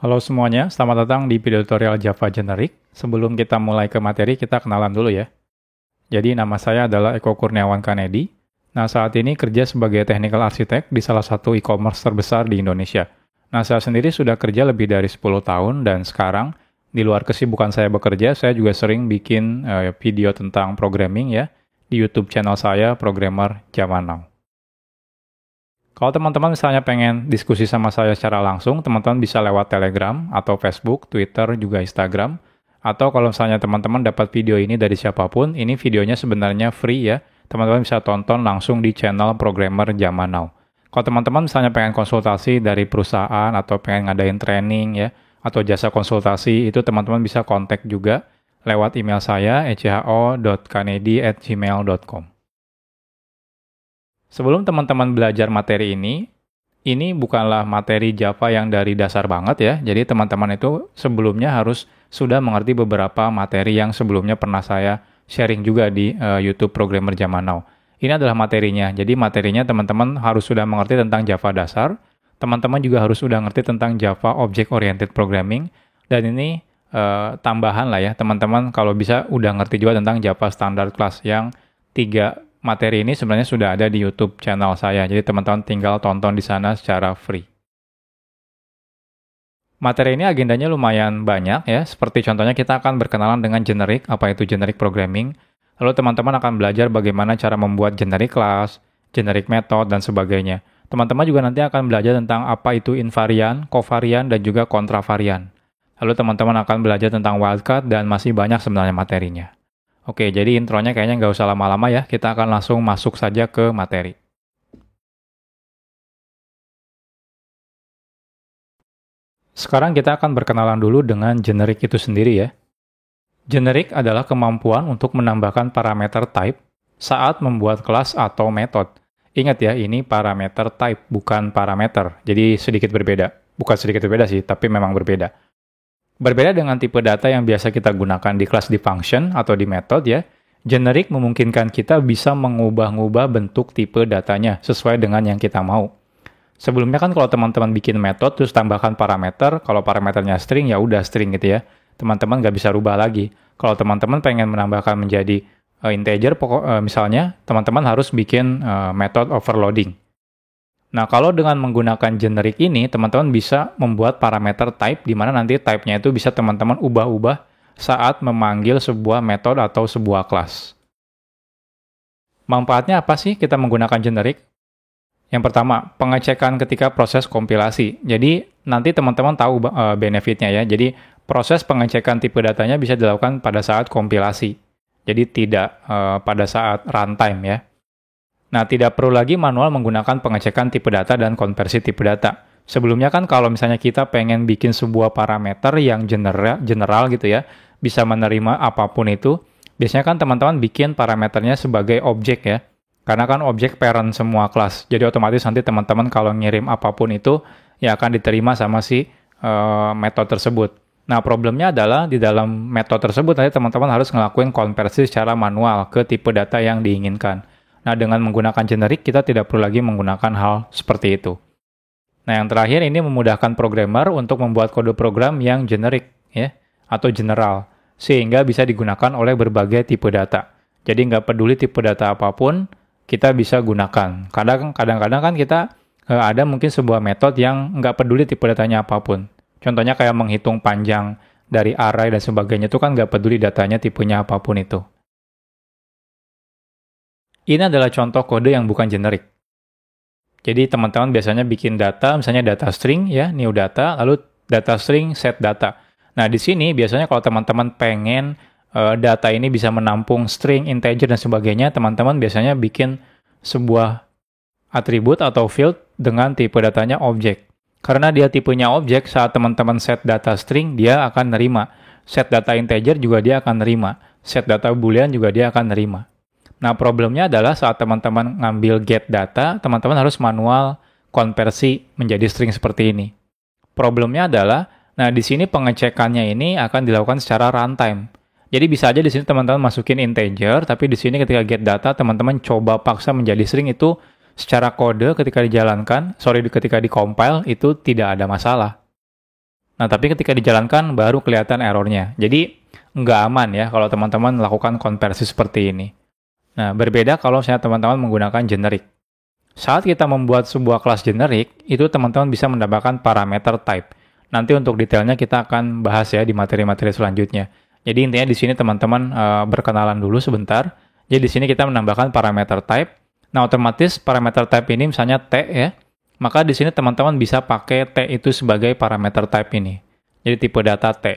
Halo semuanya, selamat datang di video tutorial Java Generic. Sebelum kita mulai ke materi, kita kenalan dulu ya. Jadi nama saya adalah Eko Kurniawan Kanedi. Nah, saat ini kerja sebagai Technical Architect di salah satu e-commerce terbesar di Indonesia. Nah, saya sendiri sudah kerja lebih dari 10 tahun dan sekarang di luar kesibukan saya bekerja, saya juga sering bikin video tentang programming ya di YouTube channel saya, Programmer Zaman Now. Kalau teman-teman misalnya pengen diskusi sama saya secara langsung, teman-teman bisa lewat Telegram, atau Facebook, Twitter, juga Instagram. Atau kalau misalnya teman-teman dapat video ini dari siapapun, ini videonya sebenarnya free ya. Teman-teman bisa tonton langsung di channel Programmer Zaman Now. Kalau teman-teman misalnya pengen konsultasi dari perusahaan, atau pengen ngadain training ya, atau jasa konsultasi, itu teman-teman bisa kontak juga lewat email saya, echo.kanedi@gmail.com. Sebelum teman-teman belajar materi ini bukanlah materi Java yang dari dasar banget ya. Jadi teman-teman itu sebelumnya harus sudah mengerti beberapa materi yang sebelumnya pernah saya sharing juga di YouTube Programmer Zaman Now. Ini adalah materinya. Jadi materinya teman-teman harus sudah mengerti tentang Java dasar. Teman-teman juga harus sudah mengerti tentang Java Object Oriented Programming. Dan ini tambahan lah ya. Teman-teman kalau bisa udah ngerti juga tentang Java Standard Class yang 3 materi ini sebenarnya sudah ada di YouTube channel saya, jadi teman-teman tinggal tonton di sana secara free. Materi ini agendanya lumayan banyak ya, seperti contohnya kita akan berkenalan dengan generic, apa itu generic programming, lalu teman-teman akan belajar bagaimana cara membuat generic class, generic method, dan sebagainya. Teman-teman juga nanti akan belajar tentang apa itu invariant, covariant, dan juga kontravariant. Lalu teman-teman akan belajar tentang wildcard dan masih banyak sebenarnya materinya. Oke, jadi intronya kayaknya nggak usah lama-lama ya, kita akan langsung masuk saja ke materi. Sekarang kita akan berkenalan dulu dengan generic itu sendiri ya. Generic adalah kemampuan untuk menambahkan parameter type saat membuat kelas atau method. Ingat ya, ini parameter type, bukan parameter, jadi sedikit berbeda. Bukan sedikit berbeda sih, tapi memang berbeda. Berbeda dengan tipe data yang biasa kita gunakan di kelas di function atau di method ya, generic memungkinkan kita bisa mengubah-ubah bentuk tipe datanya sesuai dengan yang kita mau. Sebelumnya kan kalau teman-teman bikin method terus tambahkan parameter, kalau parameternya string ya udah string gitu ya. Teman-teman nggak bisa rubah lagi. Kalau teman-teman pengen menambahkan menjadi integer, misalnya teman-teman harus bikin method overloading. Nah, kalau dengan menggunakan generic ini, teman-teman bisa membuat parameter type, di mana nanti type-nya itu bisa teman-teman ubah-ubah saat memanggil sebuah metode atau sebuah kelas. Manfaatnya apa sih kita menggunakan generic? Yang pertama, pengecekan ketika proses kompilasi. Jadi, nanti teman-teman tahu benefitnya ya. Jadi, proses pengecekan tipe datanya bisa dilakukan pada saat kompilasi. Jadi, tidak pada saat runtime ya. Nah, tidak perlu lagi manual menggunakan pengecekan tipe data dan konversi tipe data. Sebelumnya kan kalau misalnya kita pengen bikin sebuah parameter yang general gitu ya, bisa menerima apapun itu, biasanya kan teman-teman bikin parameternya sebagai objek ya. Karena kan objek parent semua kelas. Jadi otomatis nanti teman-teman kalau ngirim apapun itu, ya akan diterima sama si metode tersebut. Nah, problemnya adalah di dalam metode tersebut nanti teman-teman harus ngelakuin konversi secara manual ke tipe data yang diinginkan. Nah, dengan menggunakan generic, kita tidak perlu lagi menggunakan hal seperti itu. Nah, yang terakhir ini memudahkan programmer untuk membuat kode program yang generic, ya, atau general, sehingga bisa digunakan oleh berbagai tipe data. Jadi, nggak peduli tipe data apapun, kita bisa gunakan. Kadang-kadang kan kita ada mungkin sebuah metode yang nggak peduli tipe datanya apapun. Contohnya kayak menghitung panjang dari array dan sebagainya, itu kan nggak peduli datanya tipenya apapun itu. Ini adalah contoh kode yang bukan generic. Jadi teman-teman biasanya bikin data, misalnya data string ya, new data, lalu data string set data. Nah, di sini biasanya kalau teman-teman pengen data ini bisa menampung string, integer, dan sebagainya, teman-teman biasanya bikin sebuah atribut atau field dengan tipe datanya object. Karena dia tipenya object, saat teman-teman set data string, dia akan nerima. Set data integer juga dia akan nerima. Set data boolean juga dia akan nerima. Nah, problemnya adalah saat teman-teman ngambil get data, teman-teman harus manual konversi menjadi string seperti ini. Problemnya adalah, nah di sini pengecekannya ini akan dilakukan secara runtime. Jadi bisa aja di sini teman-teman masukin integer, tapi di sini ketika get data, teman-teman coba paksa menjadi string itu secara kode ketika dijalankan, ketika di-compile itu tidak ada masalah. Nah, tapi ketika dijalankan baru kelihatan errornya. Jadi, nggak aman ya kalau teman-teman melakukan konversi seperti ini. Nah, berbeda kalau misalnya teman-teman menggunakan generic. Saat kita membuat sebuah kelas generic, itu teman-teman bisa menambahkan parameter type. Nanti untuk detailnya kita akan bahas ya di materi-materi selanjutnya. Jadi intinya di sini teman-teman berkenalan dulu sebentar. Jadi di sini kita menambahkan parameter type. Nah, otomatis parameter type ini misalnya T ya. Maka di sini teman-teman bisa pakai T itu sebagai parameter type ini. Jadi tipe data T.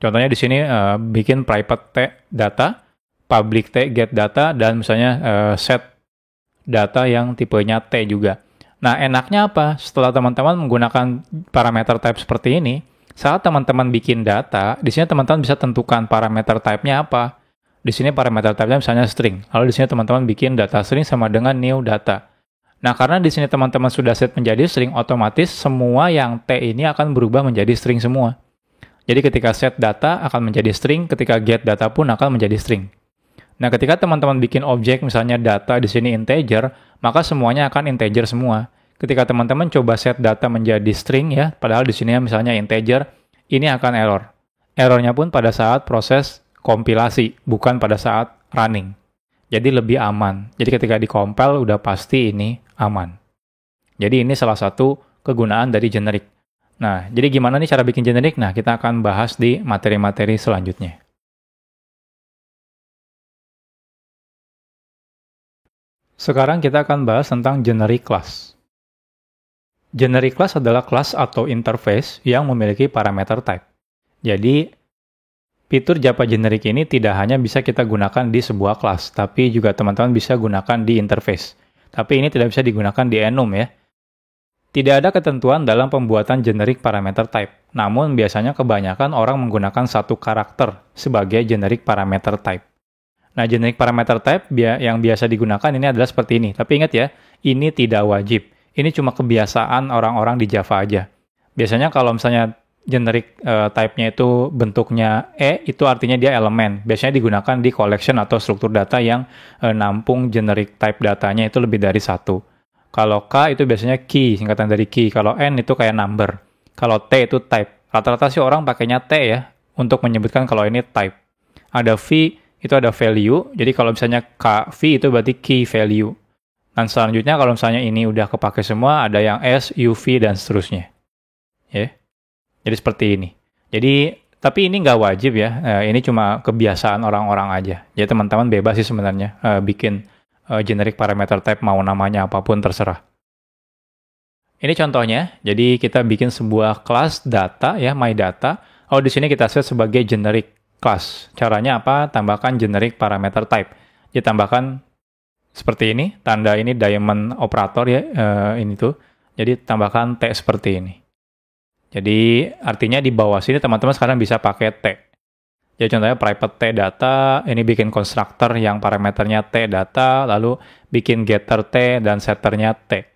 Contohnya di sini bikin private T data, public T get data, dan misalnya set data yang tipenya T juga. Nah, enaknya apa? Setelah teman-teman menggunakan parameter type seperti ini, saat teman-teman bikin data, di sini teman-teman bisa tentukan parameter type-nya apa. Di sini parameter type-nya misalnya string. Lalu di sini teman-teman bikin data string sama dengan new data. Nah, karena di sini teman-teman sudah set menjadi string, otomatis semua yang T ini akan berubah menjadi string semua. Jadi ketika set data akan menjadi string, ketika get data pun akan menjadi string. Nah, ketika teman-teman bikin objek misalnya data di sini integer, maka semuanya akan integer semua. Ketika teman-teman coba set data menjadi string ya, padahal di sini misalnya integer, ini akan error. Errornya pun pada saat proses kompilasi, bukan pada saat running. Jadi lebih aman. Jadi ketika dikompil udah pasti ini aman. Jadi ini salah satu kegunaan dari generic. Nah, jadi gimana nih cara bikin generic? Nah, kita akan bahas di materi-materi selanjutnya. Sekarang kita akan bahas tentang generic class. Generic class adalah kelas atau interface yang memiliki parameter type. Jadi, fitur Java generic ini tidak hanya bisa kita gunakan di sebuah kelas, tapi juga teman-teman bisa gunakan di interface. Tapi ini tidak bisa digunakan di enum ya. Tidak ada ketentuan dalam pembuatan generic parameter type, namun biasanya kebanyakan orang menggunakan satu karakter sebagai generic parameter type. Nah, generic parameter type yang biasa digunakan ini adalah seperti ini. Tapi ingat ya, ini tidak wajib. Ini cuma kebiasaan orang-orang di Java aja. Biasanya kalau misalnya generic type-nya itu bentuknya E, itu artinya dia elemen. Biasanya digunakan di collection atau struktur data yang nampung generic type datanya itu lebih dari satu. Kalau K itu biasanya key, singkatan dari key. Kalau N itu kayak number. Kalau T itu type. Rata-rata sih orang pakainya T ya, untuk menyebutkan kalau ini type. Ada V, itu ada value, jadi kalau misalnya KV itu berarti key value. Dan selanjutnya kalau misalnya ini udah kepake semua, ada yang S, UV, dan seterusnya. Ya, jadi seperti ini. Jadi, tapi ini nggak wajib ya, ini cuma kebiasaan orang-orang aja. Jadi teman-teman bebas sih sebenarnya bikin generic parameter type mau namanya apapun terserah. Ini contohnya, jadi kita bikin sebuah kelas data ya, my data. Oh, di sini kita set sebagai generic class. Caranya apa? Tambahkan generic parameter type. Jadi tambahkan seperti ini, tanda ini diamond operator ya, ini tuh. Jadi tambahkan T seperti ini. Jadi artinya di bawah sini teman-teman sekarang bisa pakai T. Jadi contohnya private T data, ini bikin constructor yang parameternya T data, lalu bikin getter T dan setternya T.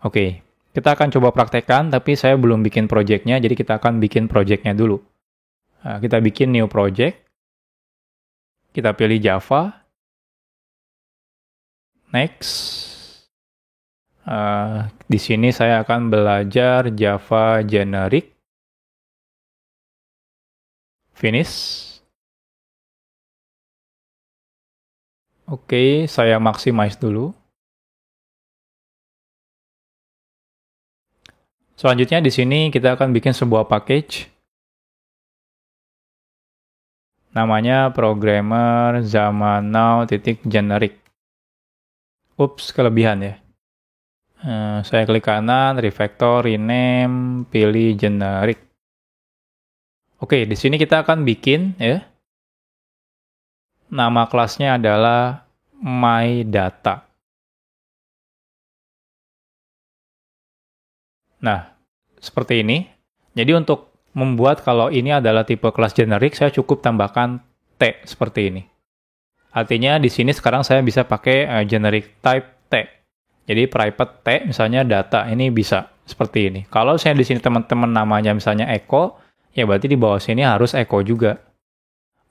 Oke, kita akan coba praktekkan, tapi saya belum bikin project-nya, jadi kita akan bikin project-nya dulu. Nah, kita bikin new project. Kita pilih Java. Next. Di sini saya akan belajar Java generic. Finish. Oke, saya maximize dulu. Selanjutnya di sini kita akan bikin sebuah package. Namanya programmer zaman now .generic. Ups, kelebihan ya. Saya klik kanan, refactor, rename, pilih generic. Oke, di sini kita akan bikin ya. Nama kelasnya adalah my data. Nah, seperti ini. Jadi untuk membuat kalau ini adalah tipe kelas generic, saya cukup tambahkan T seperti ini. Artinya di sini sekarang saya bisa pakai generic type T. Jadi private T misalnya data ini bisa seperti ini. Kalau saya di sini teman-teman namanya misalnya echo, ya berarti di bawah sini harus echo juga.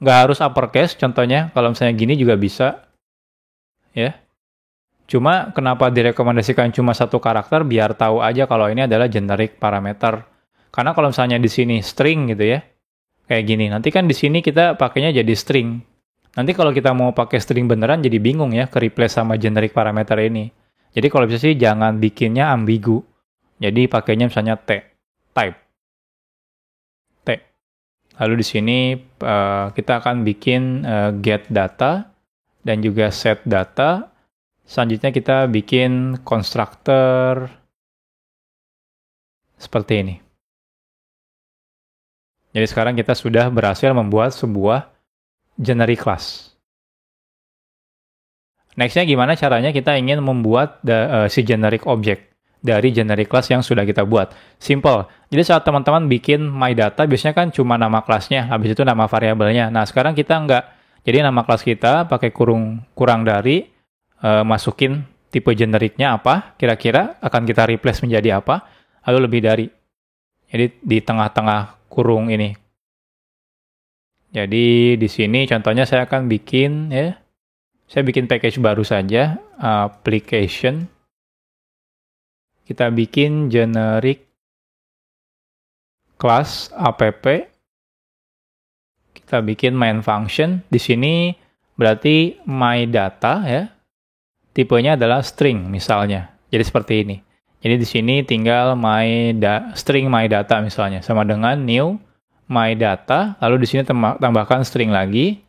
Nggak harus uppercase contohnya, kalau misalnya gini juga bisa. Ya. Cuma kenapa direkomendasikan cuma satu karakter biar tahu aja kalau ini adalah generic parameter. Karena kalau misalnya di sini string gitu ya, kayak gini. Nanti kan di sini kita pakainya jadi string. Nanti kalau kita mau pakai string beneran jadi bingung ya, ke-replace sama generic parameter ini. Jadi kalau bisa sih jangan bikinnya ambigu. Jadi pakainya misalnya type. Lalu di sini kita akan bikin get data dan juga set data. Selanjutnya kita bikin constructor seperti ini. Jadi sekarang kita sudah berhasil membuat sebuah generic class. Nextnya gimana caranya kita ingin membuat si generic object dari generic class yang sudah kita buat. Simple. Jadi saat teman-teman bikin my data, biasanya kan cuma nama kelasnya, habis itu nama variabelnya. Nah, sekarang kita enggak. Jadi nama kelas kita pakai kurang dari, masukin tipe generiknya apa, kira-kira akan kita replace menjadi apa, lalu lebih dari. Jadi di tengah-tengah kurung ini. Jadi di sini contohnya saya akan bikin, ya, saya bikin package baru saja, application. Kita bikin generic class app. Kita bikin main function. Di sini berarti my data ya. Tipenya adalah string misalnya. Jadi seperti ini. Jadi di sini tinggal string my data misalnya sama dengan new my data. Lalu di sini tambahkan string lagi.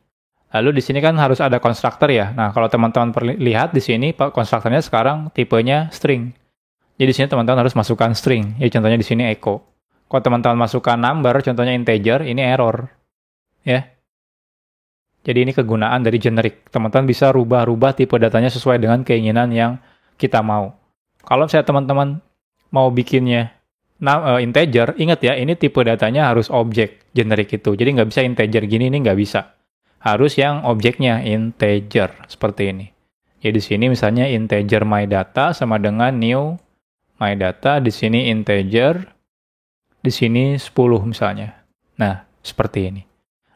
Lalu di sini kan harus ada constructor ya. Nah, kalau teman-teman lihat di sini konstruktornya sekarang tipenya string. Jadi di sini teman-teman harus masukkan string. Ya contohnya di sini echo. Kalau teman-teman masukkan number, contohnya integer, ini error. Ya. Jadi ini kegunaan dari generic. Teman-teman bisa rubah-rubah tipe datanya sesuai dengan keinginan yang kita mau. Kalau misalnya teman-teman mau bikinnya integer, ingat ya, ini tipe datanya harus objek generic itu. Jadi nggak bisa integer gini, ini nggak bisa. Harus yang objeknya integer, seperti ini. Jadi di sini misalnya integer my data sama dengan new my data, di sini integer, di sini 10 misalnya. Nah, seperti ini.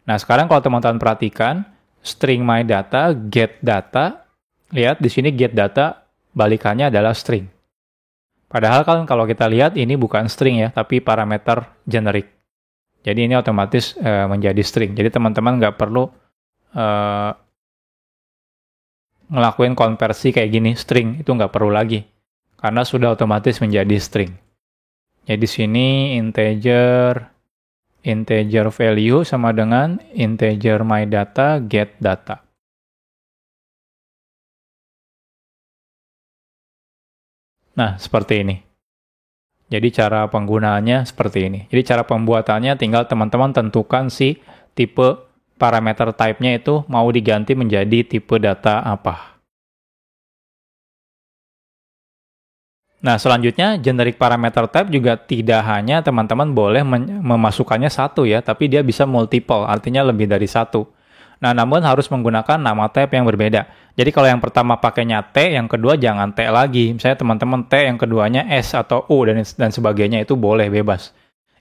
Nah, sekarang kalau teman-teman perhatikan, string my data, get data, lihat di sini get data, balikannya adalah string. Padahal kan kalau kita lihat ini bukan string ya, tapi parameter generic. Jadi ini otomatis menjadi string. Jadi teman-teman nggak perlu ngelakuin konversi kayak gini, string, itu nggak perlu lagi. Karena sudah otomatis menjadi string. Jadi di sini integer value sama dengan integer my data, get data. Nah, seperti ini. Jadi cara penggunaannya seperti ini. Jadi cara pembuatannya tinggal teman-teman tentukan si tipe parameter type-nya itu mau diganti menjadi tipe data apa. Nah, selanjutnya generic parameter type juga tidak hanya teman-teman boleh memasukkannya satu ya, tapi dia bisa multiple, artinya lebih dari satu. Nah, namun harus menggunakan nama type yang berbeda. Jadi kalau yang pertama pakainya T, yang kedua jangan T lagi. Misalnya teman-teman T, yang keduanya S atau U dan sebagainya, itu boleh bebas.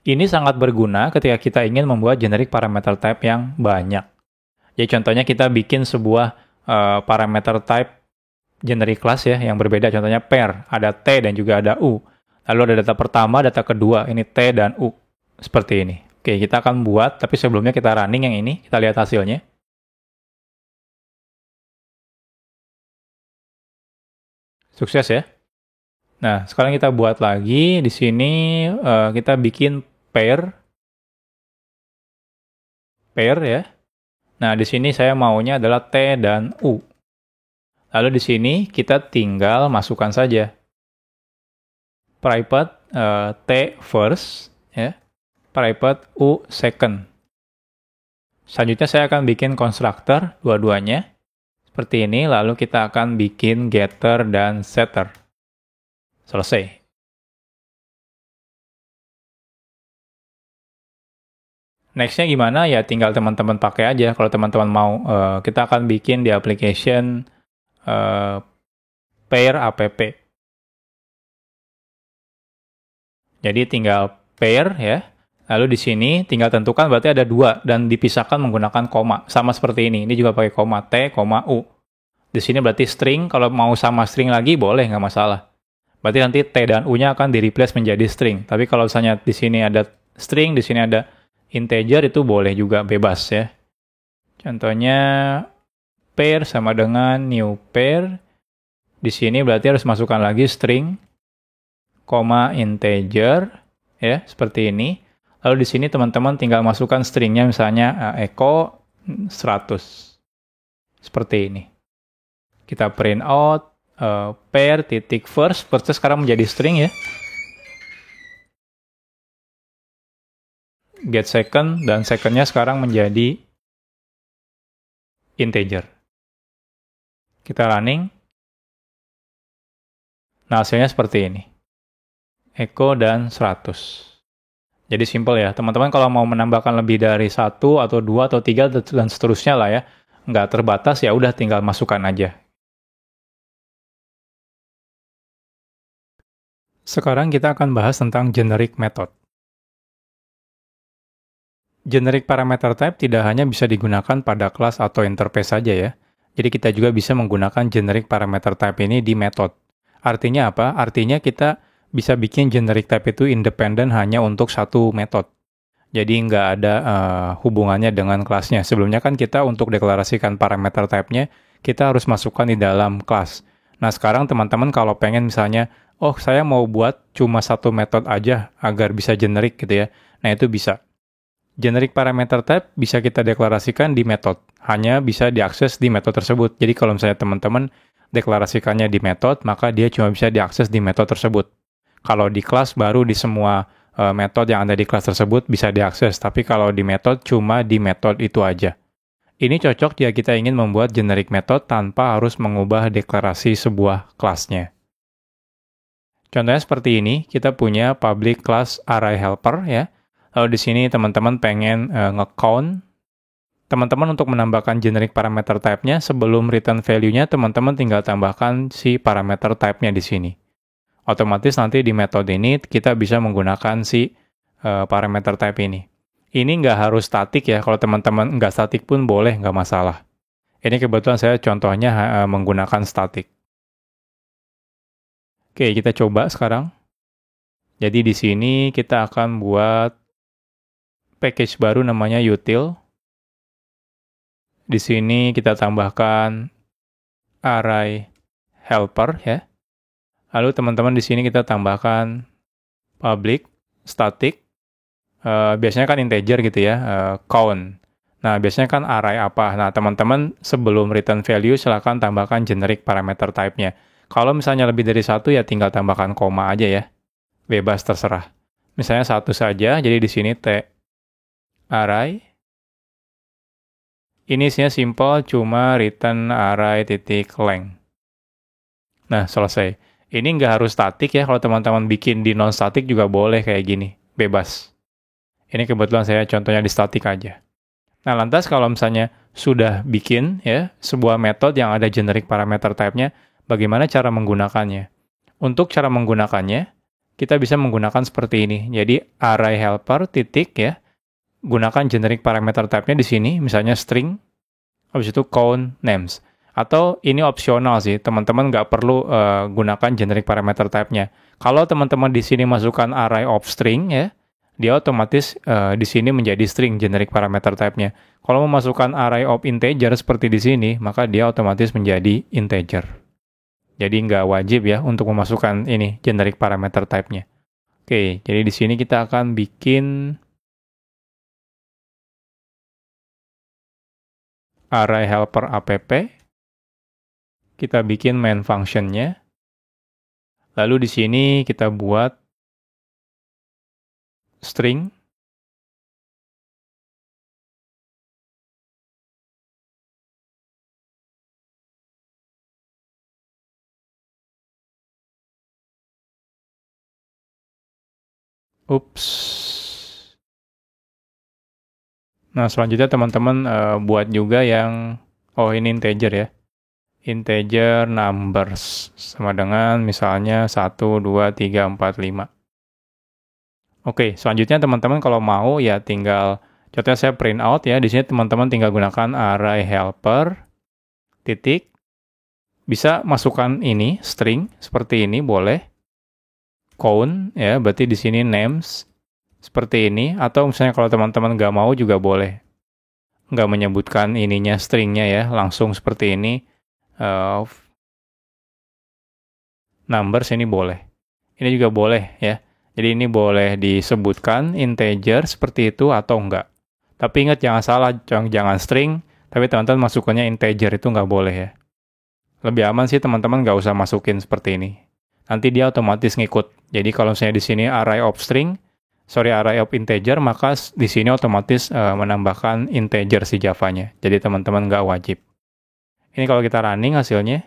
Ini sangat berguna ketika kita ingin membuat generic parameter type yang banyak. Jadi contohnya kita bikin sebuah parameter type generic class ya, yang berbeda. Contohnya pair, ada T dan juga ada U. Lalu ada data pertama, data kedua, ini T dan U. Seperti ini. Oke, kita akan buat, tapi sebelumnya kita running yang ini, kita lihat hasilnya. Sukses ya. Nah, sekarang kita buat lagi. Di sini kita bikin pair ya. Nah, di sini saya maunya adalah T dan U. Lalu di sini kita tinggal masukkan saja private T first ya. Private U second. Selanjutnya saya akan bikin constructor dua-duanya. Seperti ini, lalu kita akan bikin getter dan setter. Selesai. Next-nya gimana? Ya tinggal teman-teman pakai aja. Kalau teman-teman mau, kita akan bikin di application pair app. Jadi tinggal pair ya. Lalu di sini tinggal tentukan berarti ada dua dan dipisahkan menggunakan koma. Sama seperti ini. Ini juga pakai koma T, koma U. Di sini berarti string. Kalau mau sama string lagi boleh, nggak masalah. Berarti nanti T dan U-nya akan di-replace menjadi string. Tapi kalau misalnya di sini ada string, di sini ada integer, itu boleh juga, bebas ya. Contohnya pair sama dengan new pair. Di sini berarti harus masukkan lagi string, koma integer, ya, seperti ini. Lalu di sini teman-teman tinggal masukkan stringnya, misalnya echo 100. Seperti ini. Kita print out pair titik first sekarang menjadi string ya. Get second, dan secondnya sekarang menjadi integer. Kita running. Nah, hasilnya seperti ini. Echo dan 100. Jadi simple ya. Teman-teman kalau mau menambahkan lebih dari 1 atau 2 atau 3 dan seterusnya lah ya. Nggak terbatas, ya udah tinggal masukkan aja. Sekarang kita akan bahas tentang generic method. Generic parameter type tidak hanya bisa digunakan pada kelas atau interface saja ya. Jadi kita juga bisa menggunakan generic parameter type ini di method. Artinya apa? Artinya kita bisa bikin generic type itu independen hanya untuk satu method. Jadi nggak ada hubungannya dengan kelasnya. Sebelumnya kan kita untuk deklarasikan parameter type-nya, kita harus masukkan di dalam kelas. Nah sekarang teman-teman kalau pengen misalnya, oh saya mau buat cuma satu method aja agar bisa generic gitu ya. Nah itu bisa. Generic parameter type bisa kita deklarasikan di method. Hanya bisa diakses di method tersebut. Jadi kalau misalnya teman-teman deklarasikannya di method, maka dia cuma bisa diakses di method tersebut. Kalau di kelas, baru di semua metode yang ada di kelas tersebut bisa diakses. Tapi kalau di method, cuma di method itu aja. Ini cocok jika kita ingin membuat generic method tanpa harus mengubah deklarasi sebuah kelasnya. Contohnya seperti ini, kita punya public class array helper ya. Lalu di sini teman-teman pengen nge-count. Teman-teman untuk menambahkan generic parameter type-nya, sebelum return value-nya, teman-teman tinggal tambahkan si parameter type-nya di sini. Otomatis nanti di metode ini kita bisa menggunakan si parameter type ini. Ini nggak harus statik ya, kalau teman-teman nggak statik pun boleh, nggak masalah. Ini kebetulan saya contohnya menggunakan statik. Oke, kita coba sekarang. Jadi di sini kita akan buat package baru namanya util. Di sini kita tambahkan array helper ya. Lalu teman-teman di sini kita tambahkan public static. Biasanya kan integer gitu ya, count. Nah, biasanya kan array apa. Nah, teman-teman sebelum return value silakan tambahkan generic parameter type-nya. Kalau misalnya lebih dari satu ya tinggal tambahkan koma aja ya. Bebas terserah. Misalnya satu saja, jadi di sini T array. Ini isinya simple, cuma return array titik length. Nah, selesai. Ini nggak harus statik ya, kalau teman-teman bikin di non-static juga boleh kayak gini, bebas. Ini kebetulan saya contohnya di static aja. Nah, lantas kalau misalnya sudah bikin ya sebuah metode yang ada generic parameter type-nya, bagaimana cara menggunakannya? Untuk cara menggunakannya, kita bisa menggunakan seperti ini. Jadi array helper titik ya, gunakan generic parameter type-nya di sini, misalnya string, habis itu count names. Atau ini opsional sih, teman-teman nggak perlu gunakan generic parameter type-nya. Kalau teman-teman di sini masukkan array of string ya, dia otomatis di sini menjadi string generic parameter type-nya. Kalau memasukkan array of integer seperti di sini, maka dia otomatis menjadi integer. Jadi nggak wajib ya untuk memasukkan ini generic parameter type-nya. Oke, jadi di sini kita akan bikin array helper app. Kita bikin main function-nya. Lalu di sini kita buat string. Ups. Nah, selanjutnya teman-teman buat juga yang, oh ini integer ya. Integer numbers sama dengan misalnya 1, 2, 3, 4, 5. Oke, selanjutnya teman-teman kalau mau ya tinggal, contohnya saya print out ya, di sini teman-teman tinggal gunakan array helper, titik, bisa masukkan ini, string, seperti ini boleh. count, ya, berarti di sini names, seperti ini, atau misalnya kalau teman-teman nggak mau juga boleh. Nggak menyebutkan ininya, stringnya ya, langsung seperti ini. Numbers ini boleh. Ini juga boleh ya. Jadi ini boleh disebutkan integer seperti itu atau enggak. Tapi ingat jangan salah, jangan string, tapi teman-teman masukannya integer itu nggak boleh ya. Lebih aman sih teman-teman nggak usah masukin seperti ini. Nanti dia otomatis ngikut. Jadi kalau misalnya di sini array of integer, maka di sini otomatis menambahkan integer si Java-nya. Jadi teman-teman nggak wajib. Ini kalau kita running hasilnya,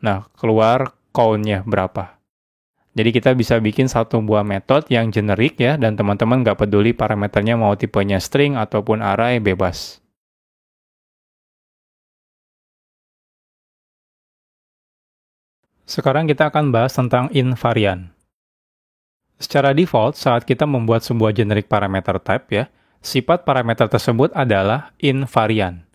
nah keluar count-nya berapa. Jadi kita bisa bikin satu buah metode yang generik ya, dan teman-teman nggak peduli parameternya mau tipenya string ataupun array, bebas. Sekarang kita akan bahas tentang invariant. Secara default, saat kita membuat sebuah generic parameter type ya, sifat parameter tersebut adalah invariant.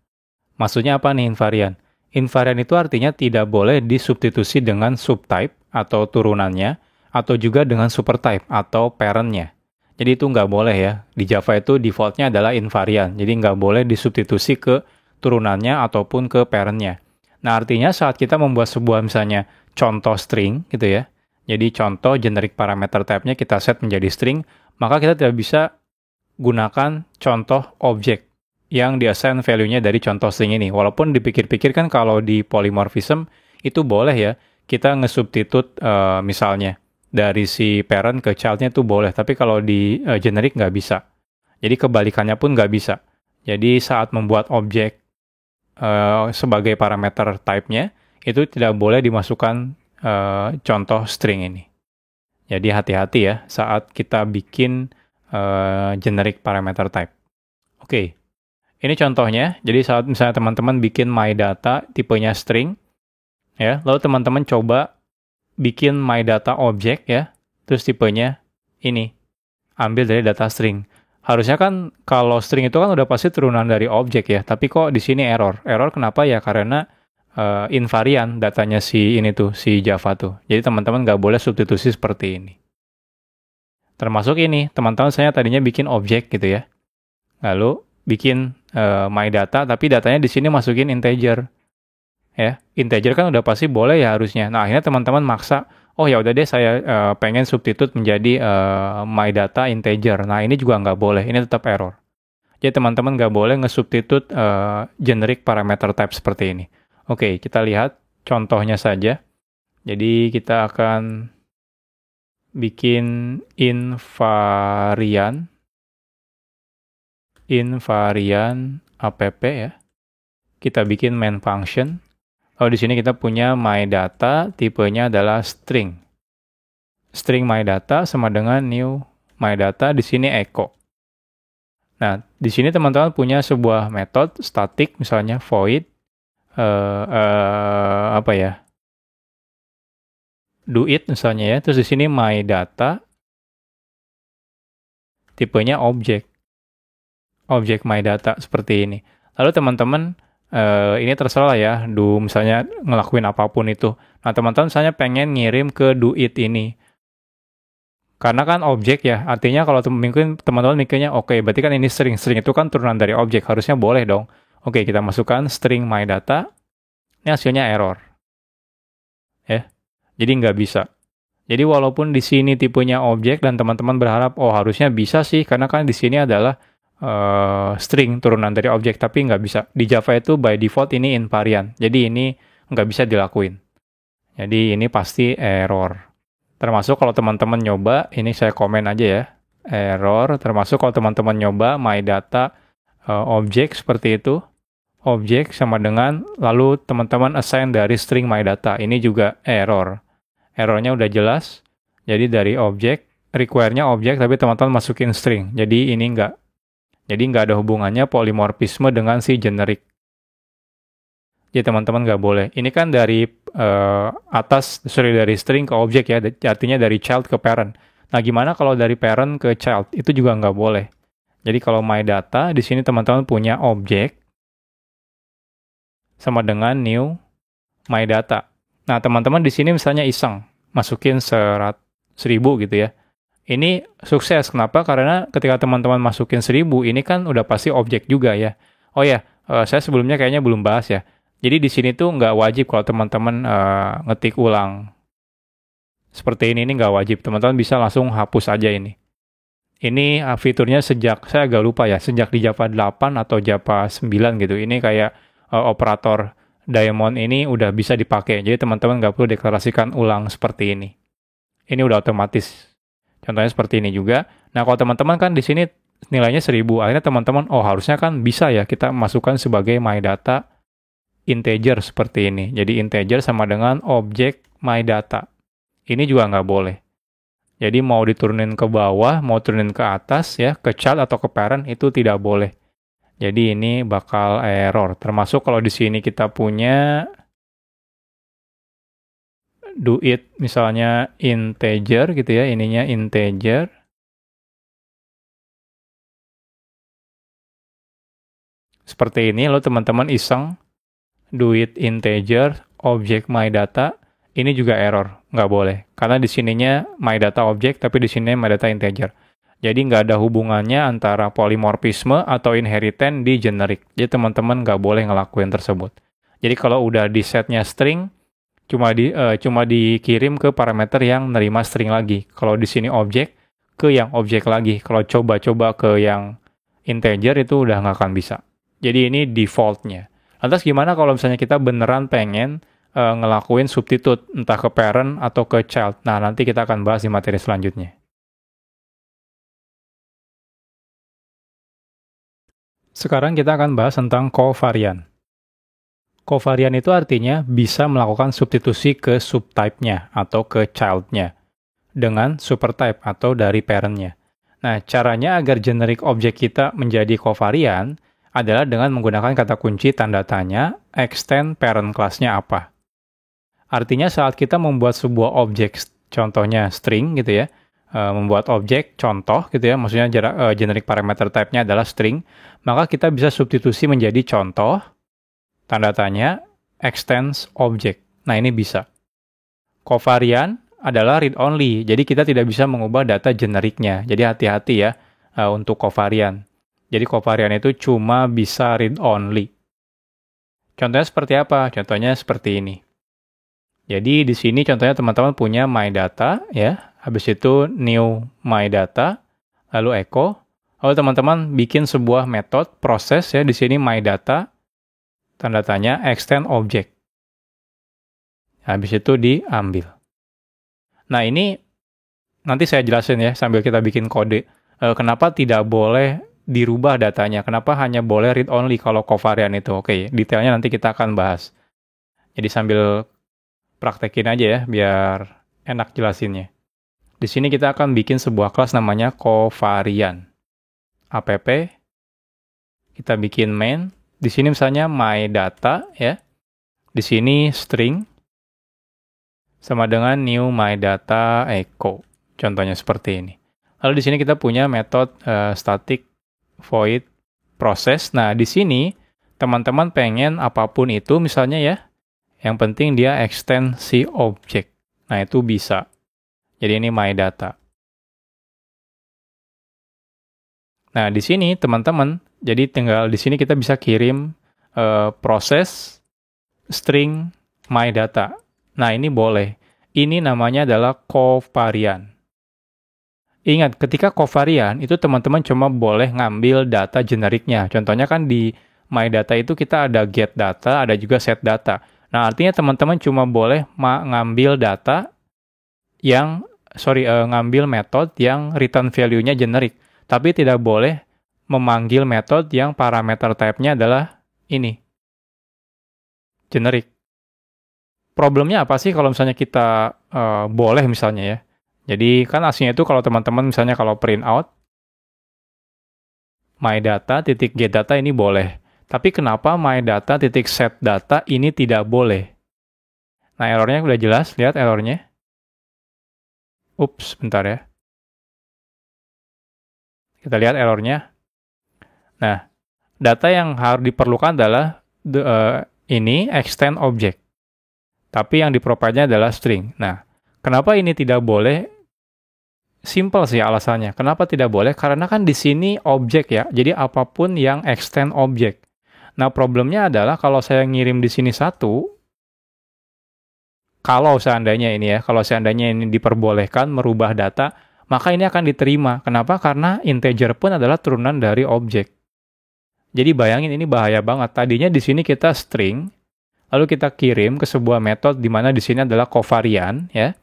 Maksudnya apa nih invariant? Invariant itu artinya tidak boleh disubstitusi dengan subtype atau turunannya, atau juga dengan supertype atau parent-nya. Jadi itu nggak boleh ya. Di Java itu default-nya adalah invariant, jadi nggak boleh disubstitusi ke turunannya ataupun ke parent-nya. Nah artinya saat kita membuat sebuah misalnya contoh string gitu ya, jadi contoh generic parameter type-nya kita set menjadi string, maka kita tidak bisa gunakan contoh objek yang di-assign value-nya dari contoh string ini. Walaupun dipikir-pikir kan kalau di polymorphism itu boleh ya, kita nge-substitute misalnya dari si parent ke child-nya itu boleh, tapi kalau di generic nggak bisa. Jadi kebalikannya pun nggak bisa. Jadi saat membuat objek sebagai parameter type-nya, itu tidak boleh dimasukkan contoh string ini. Jadi hati-hati ya saat kita bikin generic parameter type. Oke, ini contohnya. Jadi saat misalnya teman-teman bikin MyData tipenya string, ya, lalu teman-teman coba bikin MyData object ya, terus tipenya ini, ambil dari data string. Harusnya kan kalau string itu kan udah pasti turunan dari objek ya, tapi kok di sini error. Error kenapa ya? Karena invariant datanya si ini tuh, si Java tuh. Jadi teman-teman nggak boleh substitusi seperti ini. Termasuk ini, teman-teman saya tadinya bikin objek gitu ya. Lalu bikin MyData, tapi datanya di sini masukin integer. Ya, integer kan udah pasti boleh ya harusnya. Nah, akhirnya teman-teman maksa, oh ya udah deh saya pengen substitute menjadi MyData integer. Nah, ini juga nggak boleh, ini tetap error. Jadi teman-teman nggak boleh nge-substitute generic parameter type seperti ini. Oke, kita lihat contohnya saja. Jadi kita akan bikin invariant app ya. Kita bikin main function. Oh, di sini kita punya MyData, tipenya adalah string. String MyData sama dengan new MyData, di sini echo. Nah, di sini teman-teman punya sebuah metode static, misalnya void, doit misalnya ya. Terus di sini MyData, tipenya object MyData seperti ini. Lalu teman-teman ini terserah ya, misalnya ngelakuin apapun itu. Nah, teman-teman misalnya pengen ngirim ke doit ini. Karena kan objek ya, artinya kalau mungkin teman-teman mikirnya, oke, berarti kan ini string itu kan turunan dari objek, harusnya boleh dong. Oke, kita masukkan string MyData, ini hasilnya error. Ya, jadi nggak bisa. Jadi walaupun di sini tipenya objek dan teman-teman berharap, oh harusnya bisa sih, karena kan di sini adalah string turunan dari objek, tapi nggak bisa. Di Java itu by default ini invariant, jadi ini nggak bisa dilakuin. Jadi ini pasti error. Termasuk kalau teman-teman nyoba, ini saya komen aja ya, error. Termasuk kalau teman-teman nyoba MyData objek seperti itu, objek sama dengan, lalu teman-teman assign dari string MyData, ini juga error. Errornya udah jelas, jadi dari objek, require-nya objek, tapi teman-teman masukin string, jadi ini nggak. Jadi nggak ada hubungannya polymorphisme dengan si generic. Jadi teman-teman nggak boleh. Ini kan dari dari string ke objek ya, artinya dari child ke parent. Nah gimana kalau dari parent ke child? Itu juga nggak boleh. Jadi kalau MyData, di sini teman-teman punya objek sama dengan new MyData. Nah teman-teman di sini misalnya iseng, masukin 1000 gitu ya. Ini sukses, kenapa? Karena ketika teman-teman masukin 1000, ini kan udah pasti objek juga ya. Oh ya, saya sebelumnya kayaknya belum bahas ya. Jadi di sini tuh nggak wajib kalau teman-teman ngetik ulang. Seperti ini nggak wajib, teman-teman bisa langsung hapus aja ini. Ini fiturnya sejak, saya agak lupa ya, sejak di Java 8 atau Java 9 gitu. Ini kayak operator Diamond ini udah bisa dipakai. Jadi teman-teman nggak perlu deklarasikan ulang seperti ini. Ini udah otomatis. Contohnya seperti ini juga. Nah, kalau teman-teman kan di sini nilainya 1000. Akhirnya teman-teman, oh harusnya kan bisa ya kita masukkan sebagai MyData integer seperti ini. Jadi integer sama dengan objek MyData. Ini juga nggak boleh. Jadi mau diturunin ke bawah, mau turunin ke atas ya, ke child atau ke parent itu tidak boleh. Jadi ini bakal error. Termasuk kalau di sini kita punya do it misalnya integer gitu ya, ininya integer. Seperti ini, lo teman-teman iseng do it integer object MyData, ini juga error, nggak boleh. Karena di sininya MyData object, tapi di sini MyData integer. Jadi nggak ada hubungannya antara polymorphisme atau inheritance di generic. Jadi teman-teman nggak boleh ngelakuin tersebut. Jadi kalau udah di setnya string, cuma dikirim ke parameter yang nerima string lagi. Kalau di sini objek, ke yang objek lagi. Kalau coba-coba ke yang integer itu udah nggak akan bisa. Jadi ini defaultnya. Lantas gimana kalau misalnya kita beneran pengen ngelakuin substitute, entah ke parent atau ke child. Nah, nanti kita akan bahas di materi selanjutnya. Sekarang kita akan bahas tentang covariant. Covariant itu artinya bisa melakukan substitusi ke subtype-nya atau ke child-nya dengan supertype atau dari parent-nya. Nah, caranya agar generic objek kita menjadi covariant adalah dengan menggunakan kata kunci tanda tanya extend parent class-nya apa. Artinya saat kita membuat sebuah objek, contohnya string gitu ya, membuat objek contoh gitu ya, maksudnya generic parameter type-nya adalah string, maka kita bisa substitusi menjadi contoh tanda tanya, extends object. Nah, ini bisa. Covariant adalah read-only, jadi kita tidak bisa mengubah data generiknya. Jadi hati-hati ya untuk covariant. Jadi covariant itu cuma bisa read-only. Contohnya seperti apa? Contohnya seperti ini. Jadi di sini contohnya teman-teman punya MyData, ya. Habis itu new MyData, lalu echo. Lalu teman-teman bikin sebuah metode proses ya di sini MyData, tanda tanya extend object. Habis itu diambil. Nah, ini nanti saya jelasin ya sambil kita bikin kode. Kenapa tidak boleh dirubah datanya? Kenapa hanya boleh read only kalau covariant itu? Oke, detailnya nanti kita akan bahas. Jadi sambil praktekin aja ya biar enak jelasinnya. Di sini kita akan bikin sebuah kelas namanya covariant. App kita bikin main. Di sini misalnya MyData ya. Di sini string sama dengan new MyData echo. Contohnya seperti ini. Lalu di sini kita punya metode static void process. Nah, di sini teman-teman pengen apapun itu misalnya ya. Yang penting dia extend si object. Nah, itu bisa. Jadi ini MyData. Nah, di sini teman-teman, jadi tinggal di sini kita bisa kirim proses string MyData. Nah, ini boleh. Ini namanya adalah covariant. Ingat, ketika covariant, itu teman-teman cuma boleh ngambil data generiknya. Contohnya kan di MyData itu kita ada get data, ada juga set data. Nah, artinya teman-teman cuma boleh ngambil data ngambil metode yang return value-nya generik. Tapi tidak boleh memanggil metode yang parameter type-nya adalah ini. Generik. Problemnya apa sih kalau misalnya kita boleh misalnya ya. Jadi kan aslinya itu kalau teman-teman misalnya kalau print out MyData.getData ini boleh. Tapi kenapa MyData.setData ini tidak boleh? Nah, errornya udah jelas, lihat errornya. Ups, bentar ya. Kita lihat errornya. Nah, data yang harus diperlukan adalah ini extend object. Tapi yang di-provide-nya adalah string. Nah, Kenapa ini tidak boleh? Simple sih alasannya. Kenapa tidak boleh? Karena kan di sini objek ya. Jadi apapun yang extend objek. Nah, problemnya adalah kalau saya ngirim di sini satu, kalau seandainya ini diperbolehkan merubah data, maka ini akan diterima. Kenapa? Karena integer pun adalah turunan dari objek. Jadi bayangin ini bahaya banget. Tadinya di sini kita string, lalu kita kirim ke sebuah metode di mana di sini adalah covariant, ya.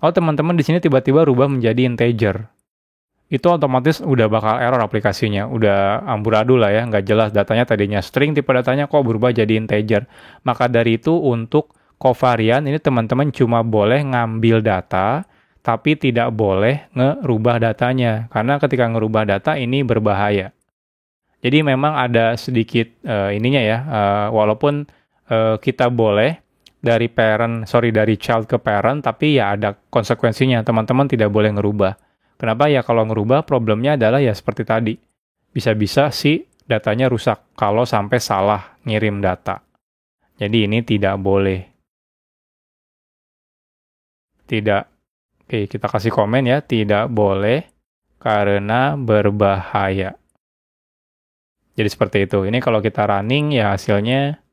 Lalu teman-teman di sini tiba-tiba rubah menjadi integer. Itu otomatis udah bakal error aplikasinya, udah amburadul lah ya, nggak jelas datanya tadinya string, tipe datanya kok berubah jadi integer. Maka dari itu untuk covariant ini teman-teman cuma boleh ngambil data, tapi tidak boleh ngerubah datanya, karena ketika ngerubah data ini berbahaya. Jadi memang ada sedikit ininya ya, walaupun kita boleh dari child ke parent, tapi ya ada konsekuensinya, teman-teman tidak boleh ngerubah. Kenapa? Ya kalau ngerubah problemnya adalah ya seperti tadi. Bisa-bisa si datanya rusak kalau sampai salah ngirim data. Jadi ini tidak boleh. Tidak. Oke, kita kasih komen ya. Tidak boleh karena berbahaya. Jadi seperti itu. Ini kalau kita running ya hasilnya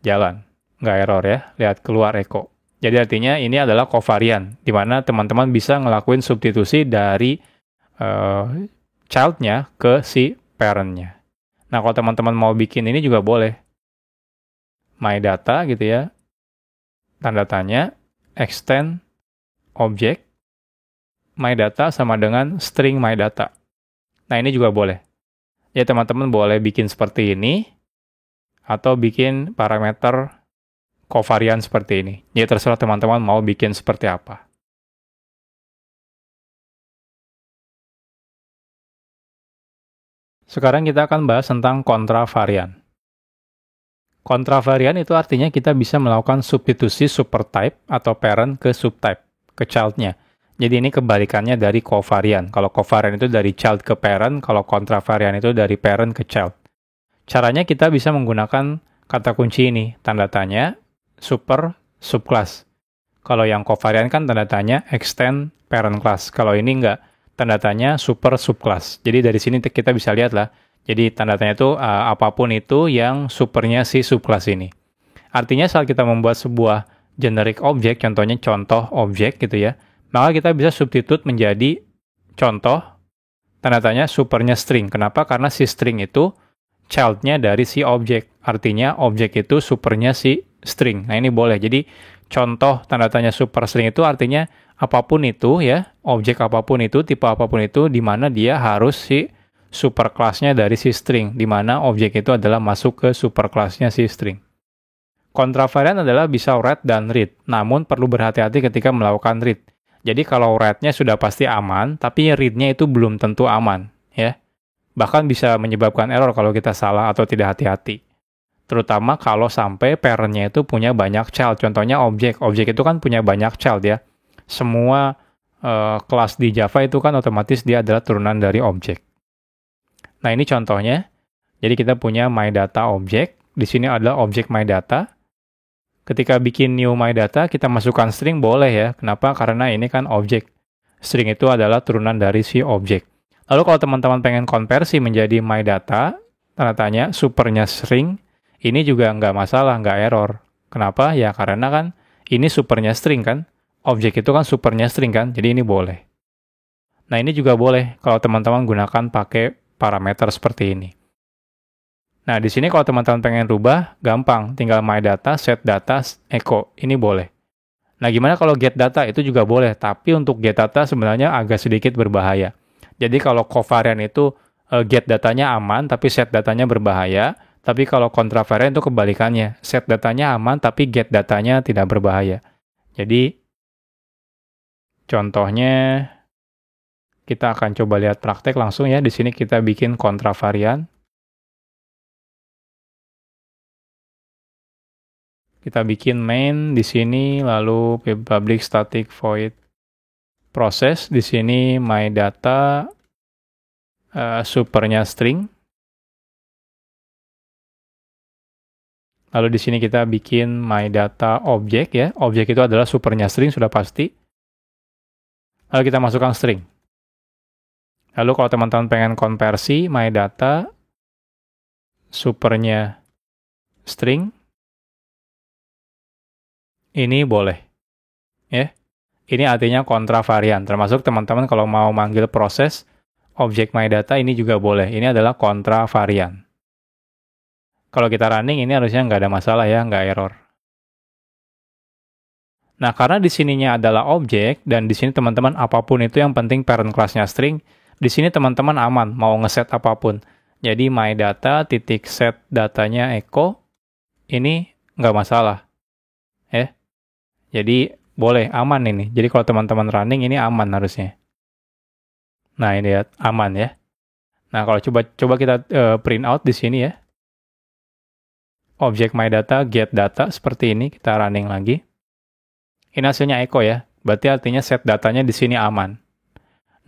jalan. Nggak error ya. Lihat keluar echo. Jadi artinya ini adalah covariant, di mana teman-teman bisa ngelakuin substitusi dari child-nya ke si parent-nya. Nah, kalau teman-teman mau bikin ini juga boleh. My data gitu ya, tanda tanya, extend object, my data sama dengan string my data. Nah, ini juga boleh. Ya, teman-teman boleh bikin seperti ini, atau bikin parameter covariant seperti ini. Ya terserah teman-teman mau bikin seperti apa. Sekarang kita akan bahas tentang kontravarian. Kontravarian itu artinya kita bisa melakukan substitusi supertype atau parent ke subtype, ke child-nya. Jadi ini kebalikannya dari covariant. Kalau covariant itu dari child ke parent, kalau kontravarian itu dari parent ke child. Caranya kita bisa menggunakan kata kunci ini, tanda tanya, super subclass. Kalau yang covariant kan tanda tanya extend parent class. Kalau ini enggak, tanda tanya super subclass. Jadi dari sini kita bisa lihat lah. Jadi tanda tanya itu apapun itu yang supernya si subclass ini. Artinya saat kita membuat sebuah generic object, contohnya contoh objek gitu ya, maka kita bisa substitute menjadi contoh tanda tanya supernya string. Kenapa? Karena si string itu child-nya dari si objek. Artinya objek itu supernya si string. Nah ini boleh. Jadi contoh tanda tanya super string itu artinya apapun itu ya, objek apapun itu, tipe apapun itu, di mana dia harus si superclass-nya dari si string, di mana objek itu adalah masuk ke superclass-nya si string. Kontravariant adalah bisa read dan read, namun perlu berhati-hati ketika melakukan read. Jadi kalau read-nya sudah pasti aman, tapi read-nya itu belum tentu aman, ya. Bahkan bisa menyebabkan error kalau kita salah atau tidak hati-hati. Terutama kalau sampai parent-nya itu punya banyak child. Contohnya objek. Objek itu kan punya banyak child ya. Semua kelas di Java itu kan otomatis dia adalah turunan dari objek. Nah ini contohnya. Jadi kita punya myData objek. Di sini adalah objek myData. Ketika bikin new myData, kita masukkan string boleh ya. Kenapa? Karena ini kan objek. String itu adalah turunan dari si objek. Lalu kalau teman-teman pengen konversi menjadi myData, tanda tanya, supernya string, ini juga nggak masalah, nggak error. Kenapa? Ya karena kan ini supernya string kan. Objek itu kan supernya string kan, jadi ini boleh. Nah ini juga boleh kalau teman-teman gunakan pakai parameter seperti ini. Nah di sini kalau teman-teman pengen rubah, gampang. Tinggal myData, setData, echo. Ini boleh. Nah gimana kalau getData? Itu juga boleh. Tapi untuk getData sebenarnya agak sedikit berbahaya. Jadi kalau covariant itu get datanya aman, tapi set datanya berbahaya. Tapi kalau kontravariant itu kebalikannya. Set datanya aman, tapi get datanya tidak berbahaya. Jadi, contohnya, kita akan coba lihat praktek langsung ya. Di sini kita bikin kontravariant. Kita bikin main di sini, lalu public static void process. Di sini myData, supernya string. Lalu di sini kita bikin myData objek ya. Objek itu adalah supernya string, sudah pasti. Lalu kita masukkan string. Lalu kalau teman-teman pengen konversi my data, supernya string, ini boleh. Ya. Ini artinya kontravarian. Termasuk teman-teman kalau mau manggil proses objek my data ini juga boleh. Ini adalah kontravarian. Kalau kita running ini harusnya nggak ada masalah ya, nggak error. Nah, karena di sininya adalah objek, dan di sini teman-teman apapun itu yang penting parent class-nya string, di sini teman-teman aman, mau ngeset apapun. Jadi my data titik set datanya echo, ini nggak masalah. Jadi boleh, aman ini. Jadi kalau teman-teman running ini aman harusnya. Nah, ini lihat, aman ya. Nah, kalau coba kita print out di sini ya. Objek my data, get data, seperti ini, kita running lagi. Ini hasilnya echo ya, berarti artinya set datanya di sini aman.